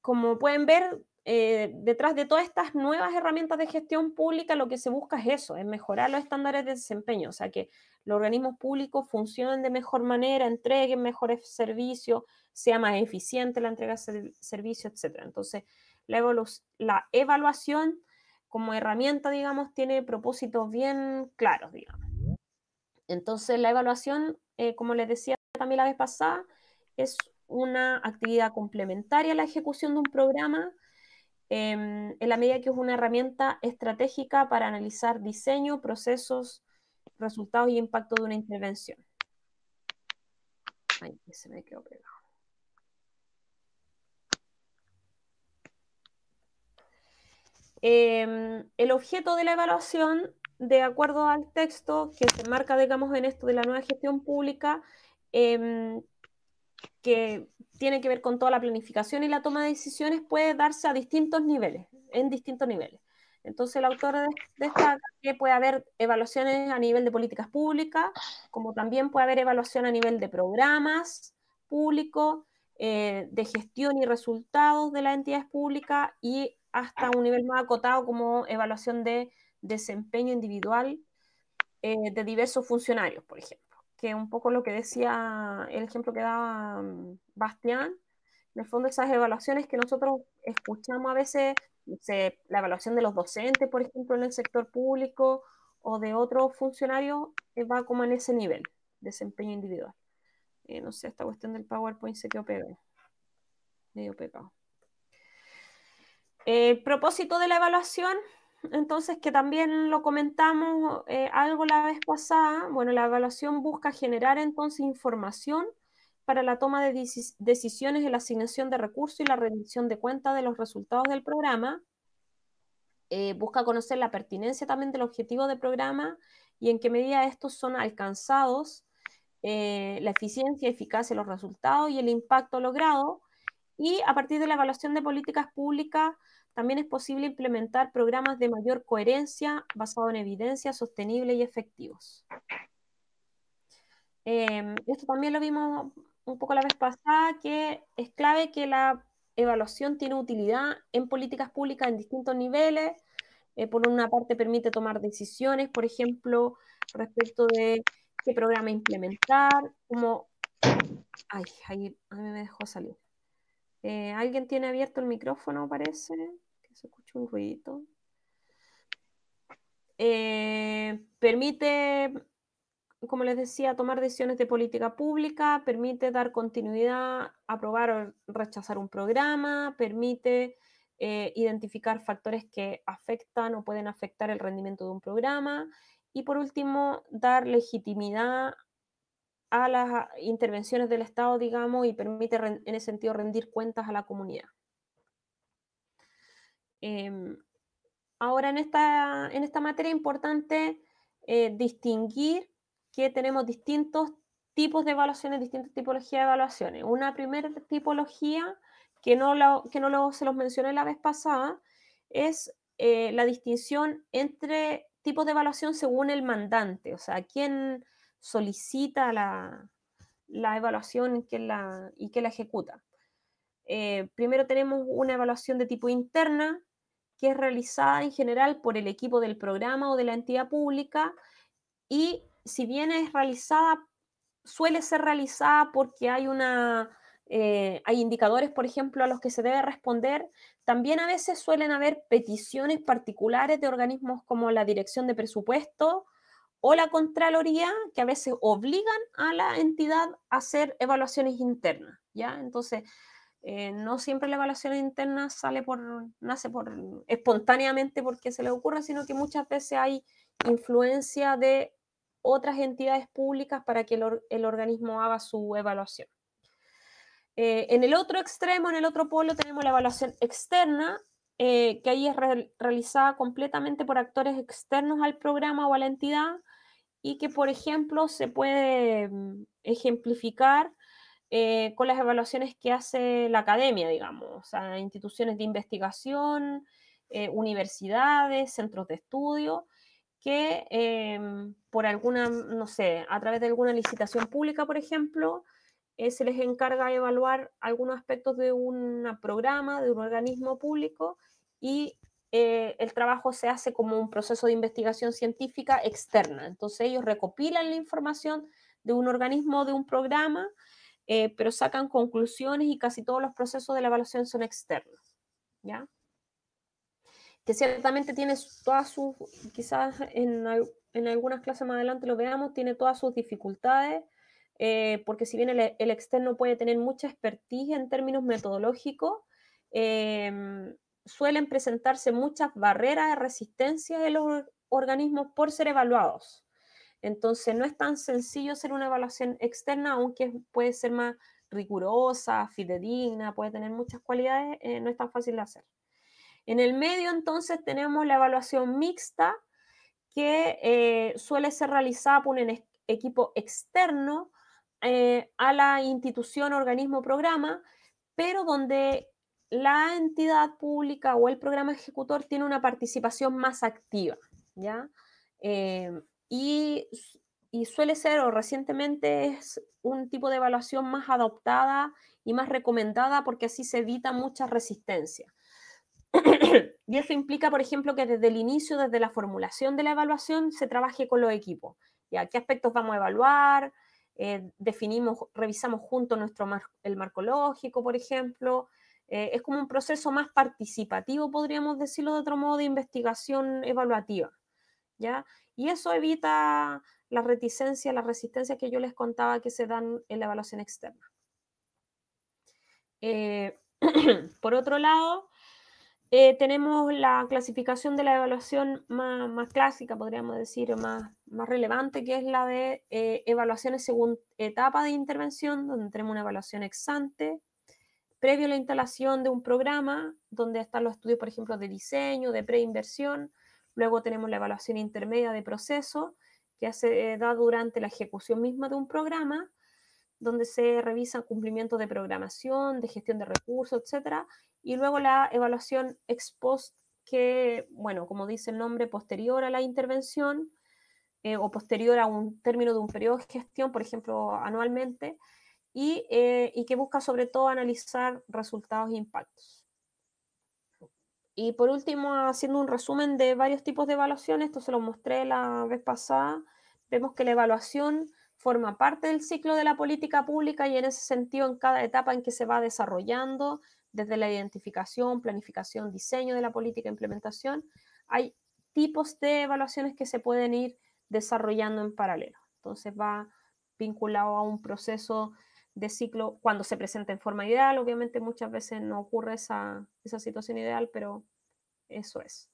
S1: Como pueden ver, detrás de todas estas nuevas herramientas de gestión pública, lo que se busca es eso, es mejorar los estándares de desempeño, o sea, que los organismos públicos funcionen de mejor manera, entreguen mejores servicios, sea más eficiente la entrega de servicios, etc. Entonces, la evaluación como herramienta, digamos, tiene propósitos bien claros, digamos. Entonces, la evaluación, como les decía también la vez pasada, es una actividad complementaria a la ejecución de un programa, en la medida que es una herramienta estratégica para analizar diseño, procesos, resultados y impacto de una intervención. Ay, se me quedó pegado. El objeto de la evaluación, de acuerdo al texto que se marca, digamos, en esto de la nueva gestión pública, que tiene que ver con toda la planificación y la toma de decisiones, puede darse a distintos niveles, en distintos niveles. Entonces, el autor destaca que puede haber evaluaciones a nivel de políticas públicas, como también puede haber evaluación a nivel de programas públicos, de gestión y resultados de las entidades públicas y hasta un nivel más acotado como evaluación de desempeño individual de diversos funcionarios, por ejemplo, que es un poco lo que decía el ejemplo que daba Bastián. En el fondo, esas evaluaciones que nosotros escuchamos a veces, la evaluación de los docentes, por ejemplo, en el sector público o de otros funcionarios, va como en ese nivel, desempeño individual. No sé, esta cuestión del PowerPoint se quedó medio pegado. El propósito de la evaluación, entonces, que también lo comentamos algo la vez pasada, bueno, la evaluación busca generar entonces información para la toma de decisiones en la asignación de recursos y la rendición de cuentas de los resultados del programa. Busca conocer la pertinencia también del objetivo del programa y en qué medida estos son alcanzados, la eficiencia y eficacia de los resultados y el impacto logrado. Y a partir de la evaluación de políticas públicas, también es posible implementar programas de mayor coherencia basados en evidencia, sostenibles y efectivos. Esto también lo vimos un poco la vez pasada, que es clave que la evaluación tiene utilidad en políticas públicas en distintos niveles. Por una parte permite tomar decisiones, por ejemplo, respecto de qué programa implementar, como... Ay, ahí a mí me dejó salir. ¿Alguien tiene abierto el micrófono, parece? Que se escucha un ruidito. Permite, como les decía, tomar decisiones de política pública, permite dar continuidad, aprobar o rechazar un programa, permite identificar factores que afectan o pueden afectar el rendimiento de un programa y, por último, dar legitimidad a las intervenciones del Estado, digamos, y permite en ese sentido rendir cuentas a la comunidad. Ahora, en esta materia es importante distinguir que tenemos distintos tipos de evaluaciones, distintas tipologías de evaluaciones. Una primera tipología, que se los mencioné la vez pasada, es la distinción entre tipos de evaluación según el mandante, o sea, quién solicita la evaluación y quién la ejecuta. Primero tenemos una evaluación de tipo interna, que es realizada en general por el equipo del programa o de la entidad pública, y si bien suele ser realizada porque hay indicadores, por ejemplo, a los que se debe responder, también a veces suelen haber peticiones particulares de organismos como la Dirección de Presupuesto o la Contraloría, que a veces obligan a la entidad a hacer evaluaciones internas, ¿ya? Entonces, no siempre la evaluación interna nace espontáneamente porque se le ocurre, sino que muchas veces hay influencia de otras entidades públicas para que el organismo haga su evaluación. En el otro extremo, en el otro polo, tenemos la evaluación externa, que ahí es realizada completamente por actores externos al programa o a la entidad, y que, por ejemplo, se puede ejemplificar con las evaluaciones que hace la academia, digamos, o sea, instituciones de investigación, universidades, centros de estudio, que por alguna, no sé, a través de alguna licitación pública, por ejemplo, se les encarga evaluar algunos aspectos de un programa, de un organismo público, y el trabajo se hace como un proceso de investigación científica externa. Entonces ellos recopilan la información de un organismo, de un programa, pero sacan conclusiones y casi todos los procesos de la evaluación son externos, ¿ya? Que ciertamente tiene todas sus, quizás en algunas clases más adelante lo veamos, tiene todas sus dificultades, porque si bien el externo puede tener mucha expertise en términos metodológicos, suelen presentarse muchas barreras de resistencia de los organismos por ser evaluados. Entonces no es tan sencillo hacer una evaluación externa, aunque puede ser más rigurosa, fidedigna, puede tener muchas cualidades, no es tan fácil de hacer. En el medio, entonces, tenemos la evaluación mixta, que suele ser realizada por un equipo externo a la institución, organismo, programa, pero donde la entidad pública o el programa ejecutor tiene una participación más activa, ¿ya? Y, y suele ser, o recientemente es un tipo de evaluación más adoptada y más recomendada porque así se evita mucha resistencia. Y eso implica, por ejemplo, que desde el inicio, desde la formulación de la evaluación, se trabaje con los equipos. ¿Ya? ¿Qué aspectos vamos a evaluar? Revisamos juntos el marco lógico, por ejemplo. Es como un proceso más participativo, podríamos decirlo de otro modo, de investigación evaluativa, ¿ya? Y eso evita la reticencia, la resistencia que yo les contaba que se dan en la evaluación externa. Por otro lado, tenemos la clasificación de la evaluación más clásica, podríamos decir, más relevante, que es la de evaluaciones según etapa de intervención, donde tenemos una evaluación ex ante, previo a la instalación de un programa, donde están los estudios, por ejemplo, de diseño, de preinversión. Luego tenemos la evaluación intermedia de proceso, que se da durante la ejecución misma de un programa, donde se revisan cumplimientos de programación, de gestión de recursos, etcétera. Y luego la evaluación ex post, que, bueno, como dice el nombre, posterior a la intervención o posterior a un término de un periodo de gestión, por ejemplo, anualmente, y que busca sobre todo analizar resultados e impactos. Y por último, haciendo un resumen de varios tipos de evaluaciones, esto se lo mostré la vez pasada, vemos que la evaluación forma parte del ciclo de la política pública y en ese sentido en cada etapa en que se va desarrollando, desde la identificación, planificación, diseño de la política, implementación, hay tipos de evaluaciones que se pueden ir desarrollando en paralelo. Entonces va vinculado a un proceso de ciclo cuando se presenta en forma ideal. Obviamente muchas veces no ocurre esa situación ideal, pero eso es.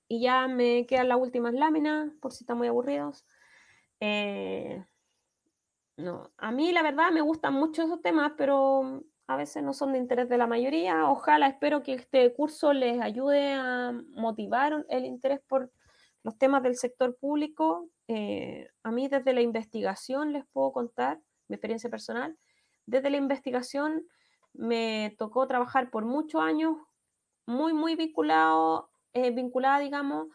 S1: Y ya me quedan las últimas láminas, por si están muy aburridos. No, a mí la verdad me gustan mucho esos temas, pero a veces no son de interés de la mayoría. Ojalá, espero que este curso les ayude a motivar el interés por los temas del sector público. A mí desde la investigación les puedo contar mi experiencia personal. Desde la investigación me tocó trabajar por muchos años muy vinculada, digamos,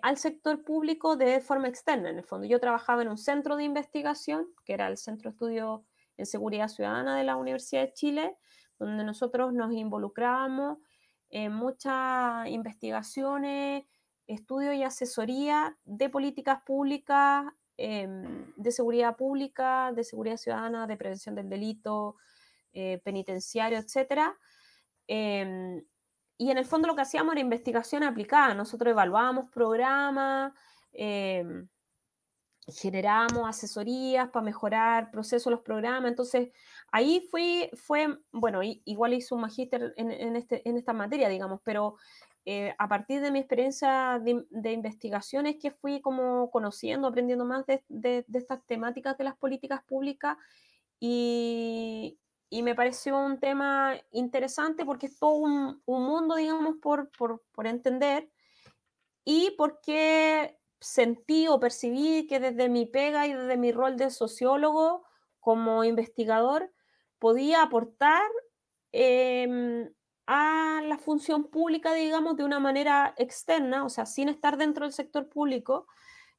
S1: al sector público de forma externa. En el fondo, yo trabajaba en un centro de investigación, que era el Centro de Estudios en Seguridad Ciudadana de la Universidad de Chile, donde nosotros nos involucrábamos en muchas investigaciones, estudios y asesoría de políticas públicas, de seguridad pública, de seguridad ciudadana, de prevención del delito, penitenciario, etcétera. Y en el fondo lo que hacíamos era investigación aplicada. Nosotros evaluábamos programas, generábamos asesorías para mejorar procesos de los programas. Entonces, ahí bueno, igual hice un magíster en esta materia, digamos, pero a partir de mi experiencia de investigación es que fui como conociendo, aprendiendo más de estas temáticas de las políticas públicas y me pareció un tema interesante porque es todo un mundo, digamos, por entender y porque sentí o percibí que desde mi pega y desde mi rol de sociólogo como investigador podía aportar a la función pública, digamos, de una manera externa, o sea, sin estar dentro del sector público,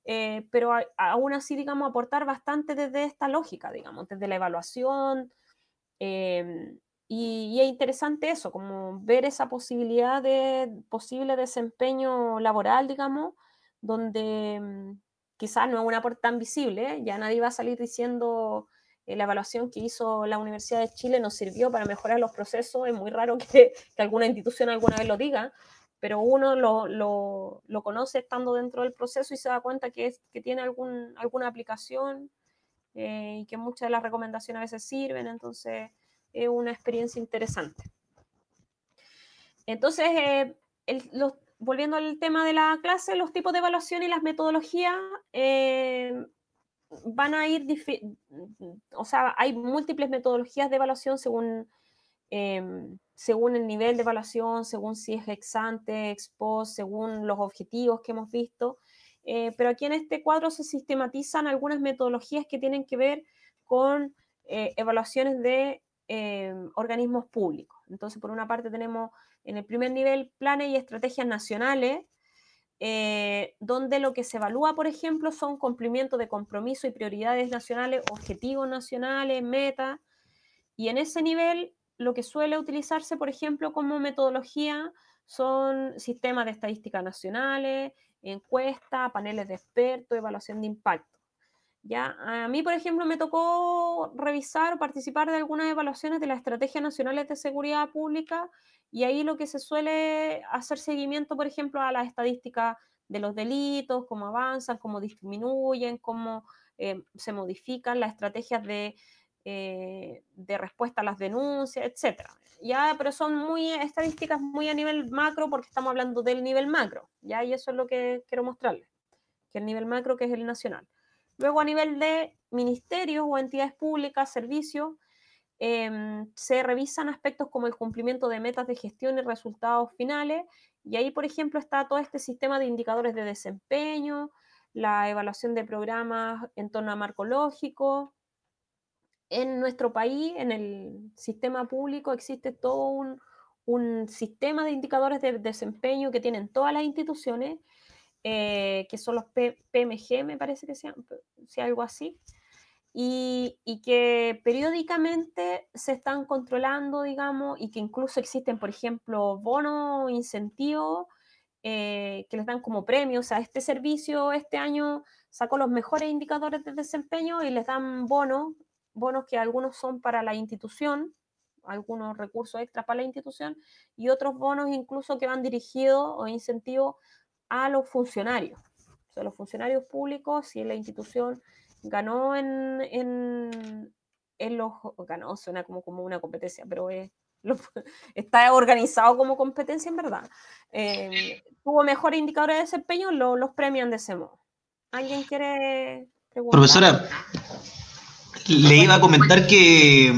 S1: pero aún así, digamos, aportar bastante desde esta lógica, digamos, desde la evaluación. Y es interesante eso, como ver esa posibilidad de posible desempeño laboral, digamos, donde quizás no es un aporte tan visible, ya nadie va a salir diciendo la evaluación que hizo la Universidad de Chile nos sirvió para mejorar los procesos, es muy raro que alguna institución alguna vez lo diga, pero uno lo conoce estando dentro del proceso y se da cuenta que tiene alguna aplicación y que muchas de las recomendaciones a veces sirven, entonces es una experiencia interesante. Entonces, volviendo al tema de la clase, los tipos de evaluación y las metodologías van a ir, o sea, hay múltiples metodologías de evaluación según el nivel de evaluación, según si es ex ante, ex post, según los objetivos que hemos visto. Pero aquí en este cuadro se sistematizan algunas metodologías que tienen que ver con evaluaciones de organismos públicos. Entonces, por una parte tenemos en el primer nivel planes y estrategias nacionales, donde lo que se evalúa, por ejemplo, son cumplimiento de compromisos y prioridades nacionales, objetivos nacionales, metas, y en ese nivel lo que suele utilizarse, por ejemplo, como metodología son sistemas de estadística nacionales, encuestas, paneles de expertos, evaluación de impacto. ¿Ya? A mí, por ejemplo, me tocó revisar o participar de algunas evaluaciones de las estrategias nacionales de seguridad pública y ahí lo que se suele hacer seguimiento, por ejemplo, a las estadísticas de los delitos, cómo avanzan, cómo disminuyen, cómo se modifican las estrategias de respuesta a las denuncias, etc. ¿Ya? Pero son estadísticas muy a nivel macro porque estamos hablando del nivel macro, ¿ya? Y eso es lo que quiero mostrarles, que el nivel macro que es el nacional. Luego, a nivel de ministerios o entidades públicas, servicios, se revisan aspectos como el cumplimiento de metas de gestión y resultados finales, y ahí, por ejemplo, está todo este sistema de indicadores de desempeño, la evaluación de programas en torno a marco lógico. En nuestro país, en el sistema público, existe todo un sistema de indicadores de desempeño que tienen todas las instituciones, que son los PMG, me parece que sea algo así, y que periódicamente se están controlando, digamos, y que incluso existen, por ejemplo, bonos, incentivos, que les dan como premio. O sea, este servicio este año sacó los mejores indicadores de desempeño y les dan bonos que algunos son para la institución, algunos recursos extras para la institución, y otros bonos incluso que van dirigidos o incentivos a los funcionarios. O sea, los funcionarios públicos, si la institución ganó ganó, suena como una competencia, pero está organizado como competencia en verdad. Tuvo mejores indicadores de desempeño, los premian de ese modo. ¿Alguien quiere preguntar?
S3: Profesora, le iba a comentar que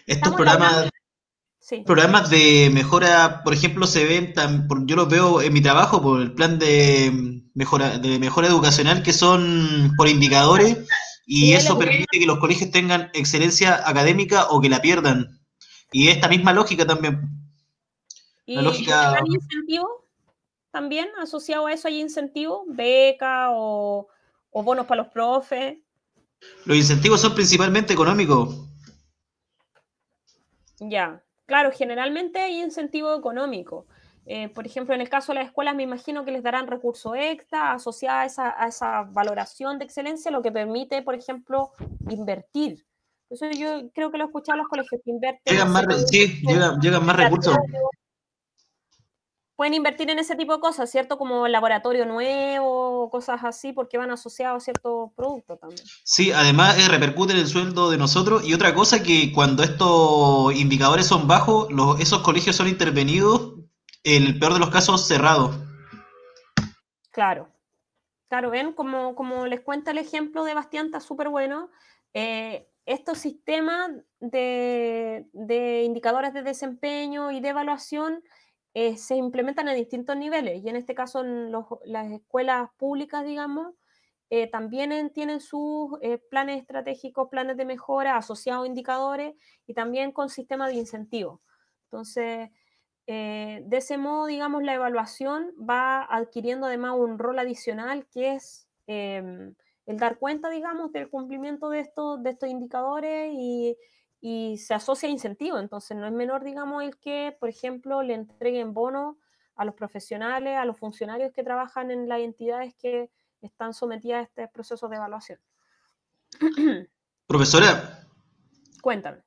S3: estos programas de mejora, por ejemplo, se ven, yo los veo en mi trabajo por el plan de mejora educacional, que son por indicadores, y eso permite que los colegios tengan excelencia académica o que la pierdan. Y esta misma lógica también.
S1: ¿Y hay incentivos también asociado a eso? ¿Hay incentivos? ¿Beca o bonos para los profes?
S3: Los incentivos son principalmente económicos.
S1: Ya, claro, generalmente hay incentivo económico. Por ejemplo, en el caso de las escuelas, me imagino que les darán recursos extra asociados a esa valoración de excelencia, lo que permite, por ejemplo, invertir. Eso yo creo que lo he escuchado en los colegios, que invierten.
S3: Llegan más recursos.
S1: Pueden invertir en ese tipo de cosas, ¿cierto? Como laboratorio nuevo, cosas así, porque van asociados a ciertos productos también.
S3: Sí, además repercute en el sueldo de nosotros. Y otra cosa, que cuando estos indicadores son bajos, esos colegios son intervenidos, en el peor de los casos, cerrados.
S1: Claro, ven, como les cuenta el ejemplo de Bastián, está súper bueno. Estos sistemas de indicadores de desempeño y de evaluación se implementan a distintos niveles, y en este caso en las escuelas públicas, digamos, también tienen sus planes estratégicos, planes de mejora asociados a indicadores y también con sistemas de incentivos. Entonces, de ese modo, digamos, la evaluación va adquiriendo además un rol adicional que es el dar cuenta, digamos, del cumplimiento de estos indicadores y se asocia a incentivos. Entonces, no es menor, digamos, el que, por ejemplo, le entreguen bonos a los profesionales, a los funcionarios que trabajan en las entidades que están sometidas a este proceso de evaluación.
S3: Profesora,
S1: Cuéntame.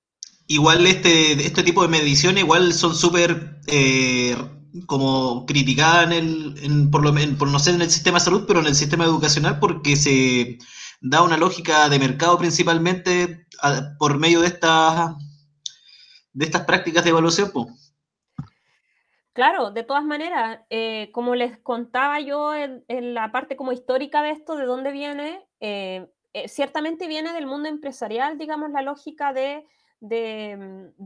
S3: igual este tipo de mediciones igual son súper como criticadas por no sé en el sistema de salud, pero en el sistema educacional porque se da una lógica de mercado principalmente por medio de estas prácticas de evaluación, po.
S1: Claro, de todas maneras, como les contaba yo en la parte como histórica de esto, de dónde viene, ciertamente viene del mundo empresarial, digamos, la lógica de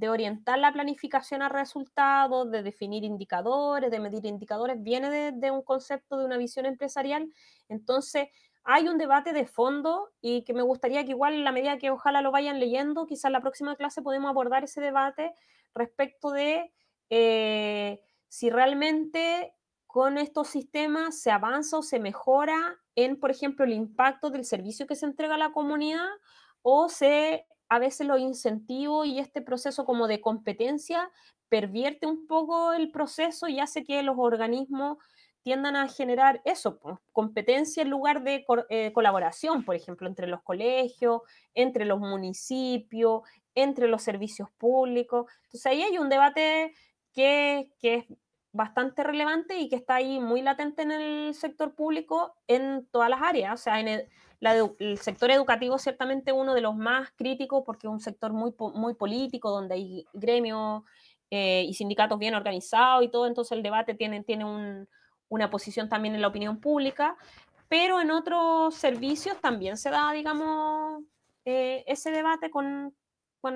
S1: orientar la planificación a resultados, de definir indicadores, de medir indicadores, viene de un concepto, de una visión empresarial. Entonces, hay un debate de fondo y que me gustaría que igual, en la medida que ojalá lo vayan leyendo, quizás en la próxima clase podemos abordar ese debate respecto de si realmente con estos sistemas se avanza o se mejora en, por ejemplo, el impacto del servicio que se entrega a la comunidad, o a veces los incentivos y este proceso como de competencia pervierte un poco el proceso y hace que los organismos tiendan a generar eso, competencia en lugar de colaboración, por ejemplo, entre los colegios, entre los municipios, entre los servicios públicos. Entonces ahí hay un debate que es bastante relevante y que está ahí muy latente en el sector público en todas las áreas. O sea, el sector educativo es ciertamente uno de los más críticos porque es un sector muy político, donde hay gremios y sindicatos bien organizados y todo, entonces el debate tiene una posición también en la opinión pública, pero en otros servicios también se da, digamos, ese debate con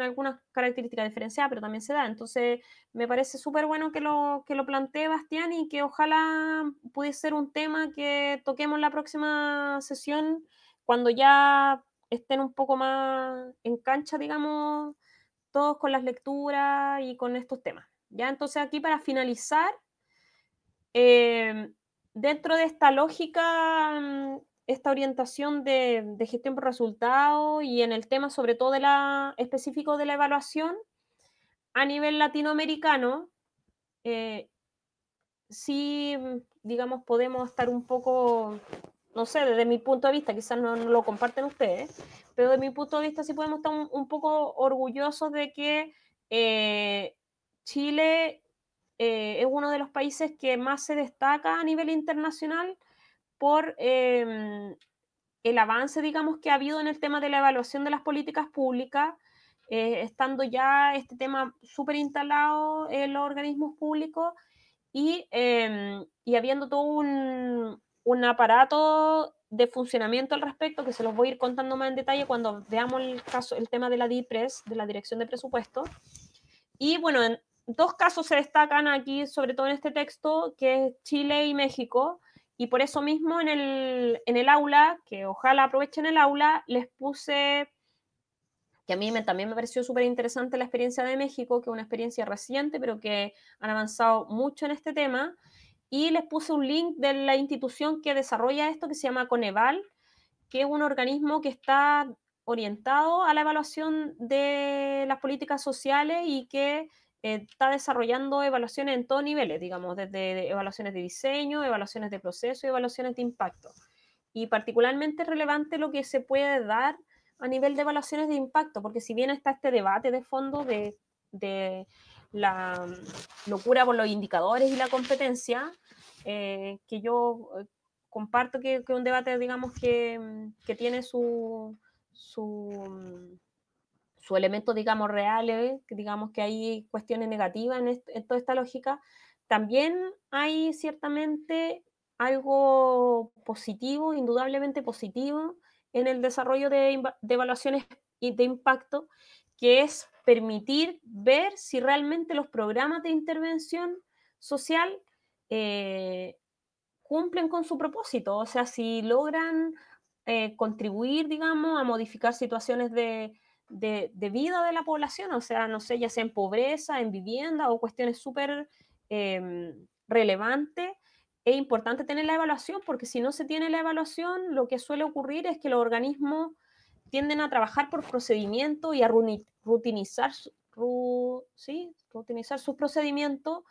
S1: algunas características diferenciadas, pero también se da. Entonces, me parece súper bueno que lo plantee Bastián y que ojalá pudiese ser un tema que toquemos la próxima sesión cuando ya estén un poco más en cancha, digamos, todos con las lecturas y con estos temas. Ya, entonces aquí para finalizar, dentro de esta lógica, esta orientación de gestión por resultados y en el tema sobre todo específico de la evaluación, a nivel latinoamericano, sí, digamos, podemos estar un poco, no sé, desde mi punto de vista, quizás no lo comparten ustedes, pero desde mi punto de vista sí podemos estar un poco orgullosos de que Chile es uno de los países que más se destaca a nivel internacional por el avance, digamos, que ha habido en el tema de la evaluación de las políticas públicas, estando ya este tema súper instalado en los organismos públicos y habiendo todo un aparato de funcionamiento al respecto, que se los voy a ir contando más en detalle cuando veamos el tema de la DIPRES, de la Dirección de Presupuesto. Y bueno, en dos casos se destacan aquí, sobre todo en este texto, que es Chile y México, y por eso mismo en el aula, que ojalá aprovechen el aula, les puse, que a mí también me pareció súper interesante la experiencia de México, que es una experiencia reciente, pero que han avanzado mucho en este tema, y les puse un link de la institución que desarrolla esto, que se llama Coneval, que es un organismo que está orientado a la evaluación de las políticas sociales y que está desarrollando evaluaciones en todos niveles, digamos, desde evaluaciones de diseño, evaluaciones de proceso y evaluaciones de impacto. Y particularmente relevante lo que se puede dar a nivel de evaluaciones de impacto, porque si bien está este debate de fondo de la locura por los indicadores y la competencia, que yo comparto que es un debate, digamos, que tiene su elemento, digamos, reales, que digamos que hay cuestiones negativas en toda esta lógica. También hay ciertamente algo positivo, indudablemente positivo, en el desarrollo de evaluaciones de impacto, que es permitir ver si realmente los programas de intervención social cumplen con su propósito, o sea, si logran contribuir, digamos, a modificar situaciones de vida de la población, o sea, no sé, ya sea en pobreza, en vivienda o cuestiones súper relevantes, es importante tener la evaluación, porque si no se tiene la evaluación, lo que suele ocurrir es que los organismos tienden a trabajar por procedimiento y a rutinizar sus procedimientos,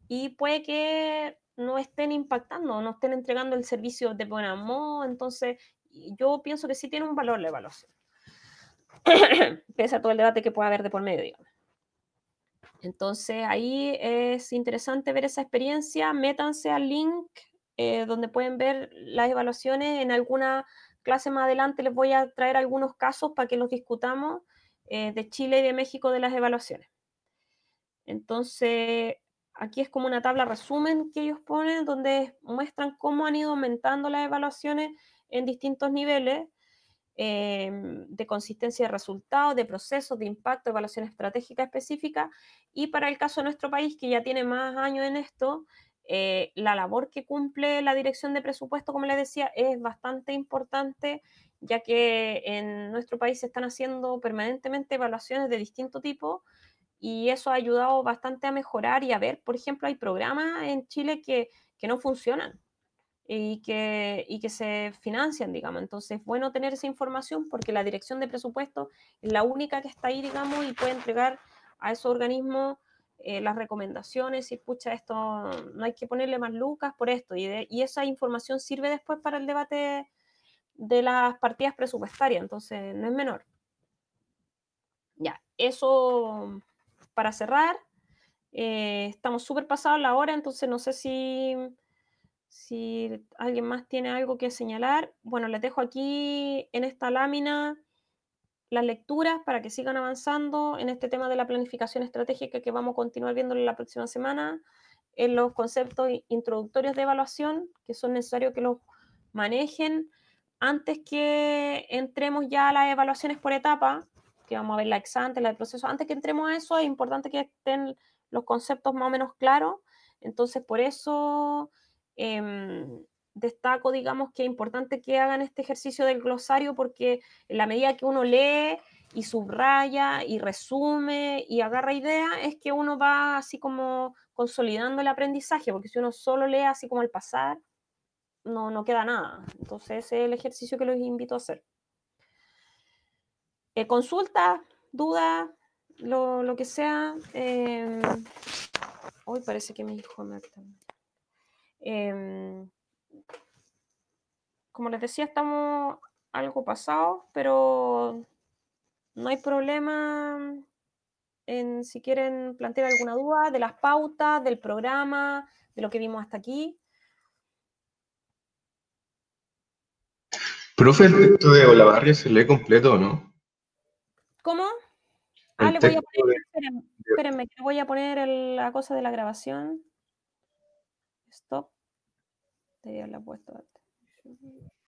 S1: y puede que no estén impactando, no estén entregando el servicio de buen amor. Entonces, yo pienso que sí tiene un valor la evaluación, pese a todo el debate que pueda haber de por medio, digamos. Entonces, ahí es interesante ver esa experiencia. Métanse al link donde pueden ver las evaluaciones. En alguna clase más adelante les voy a traer algunos casos para que los discutamos de Chile y de México de las evaluaciones. Entonces, aquí es como una tabla resumen que ellos ponen, donde muestran cómo han ido aumentando las evaluaciones en distintos niveles de consistencia de resultados, de procesos, de impacto, evaluación estratégica específica. Y para el caso de nuestro país, que ya tiene más años en esto, la labor que cumple la dirección de presupuesto, como les decía, es bastante importante, ya que en nuestro país se están haciendo permanentemente evaluaciones de distinto tipo, y eso ha ayudado bastante a mejorar y a ver, por ejemplo, hay programas en Chile que no funcionan y que se financian, digamos. Entonces es bueno tener esa información, porque la dirección de presupuesto es la única que está ahí, digamos, y puede entregar a esos organismos las recomendaciones, y pucha, esto no hay que ponerle más lucas por esto, y esa información sirve después para el debate de las partidas presupuestarias, entonces no es menor. Ya, eso para cerrar. Estamos súper pasados la hora, entonces no sé si alguien más tiene algo que señalar. Bueno, les dejo aquí en esta lámina las lecturas para que sigan avanzando en este tema de la planificación estratégica, que vamos a continuar viendo la próxima semana, en los conceptos introductorios de evaluación, que son necesarios que los manejen antes que entremos ya a las evaluaciones por etapa, que vamos a ver la ex ante, la del proceso. Antes que entremos a eso, es importante que estén los conceptos más o menos claros. Entonces, por eso destaco, digamos, que es importante que hagan este ejercicio del glosario, porque en la medida que uno lee y subraya y resume y agarra ideas, es que uno va así como consolidando el aprendizaje, porque si uno solo lee así como al pasar, no queda nada. Entonces ese es el ejercicio que los invito a hacer. Consulta, duda, lo que sea. Hoy parece que mi hijo me está... como les decía, estamos algo pasados, pero no hay problema en si quieren plantear alguna duda de las pautas, del programa, de lo que vimos hasta aquí.
S5: Profe, el texto de Olavarria se lee completo, ¿o no?
S1: ¿Cómo?
S5: El
S1: le voy a
S5: texto
S1: poner, espérenme, que le voy a poner la cosa de la grabación. Stop. Debería haberla puesto antes.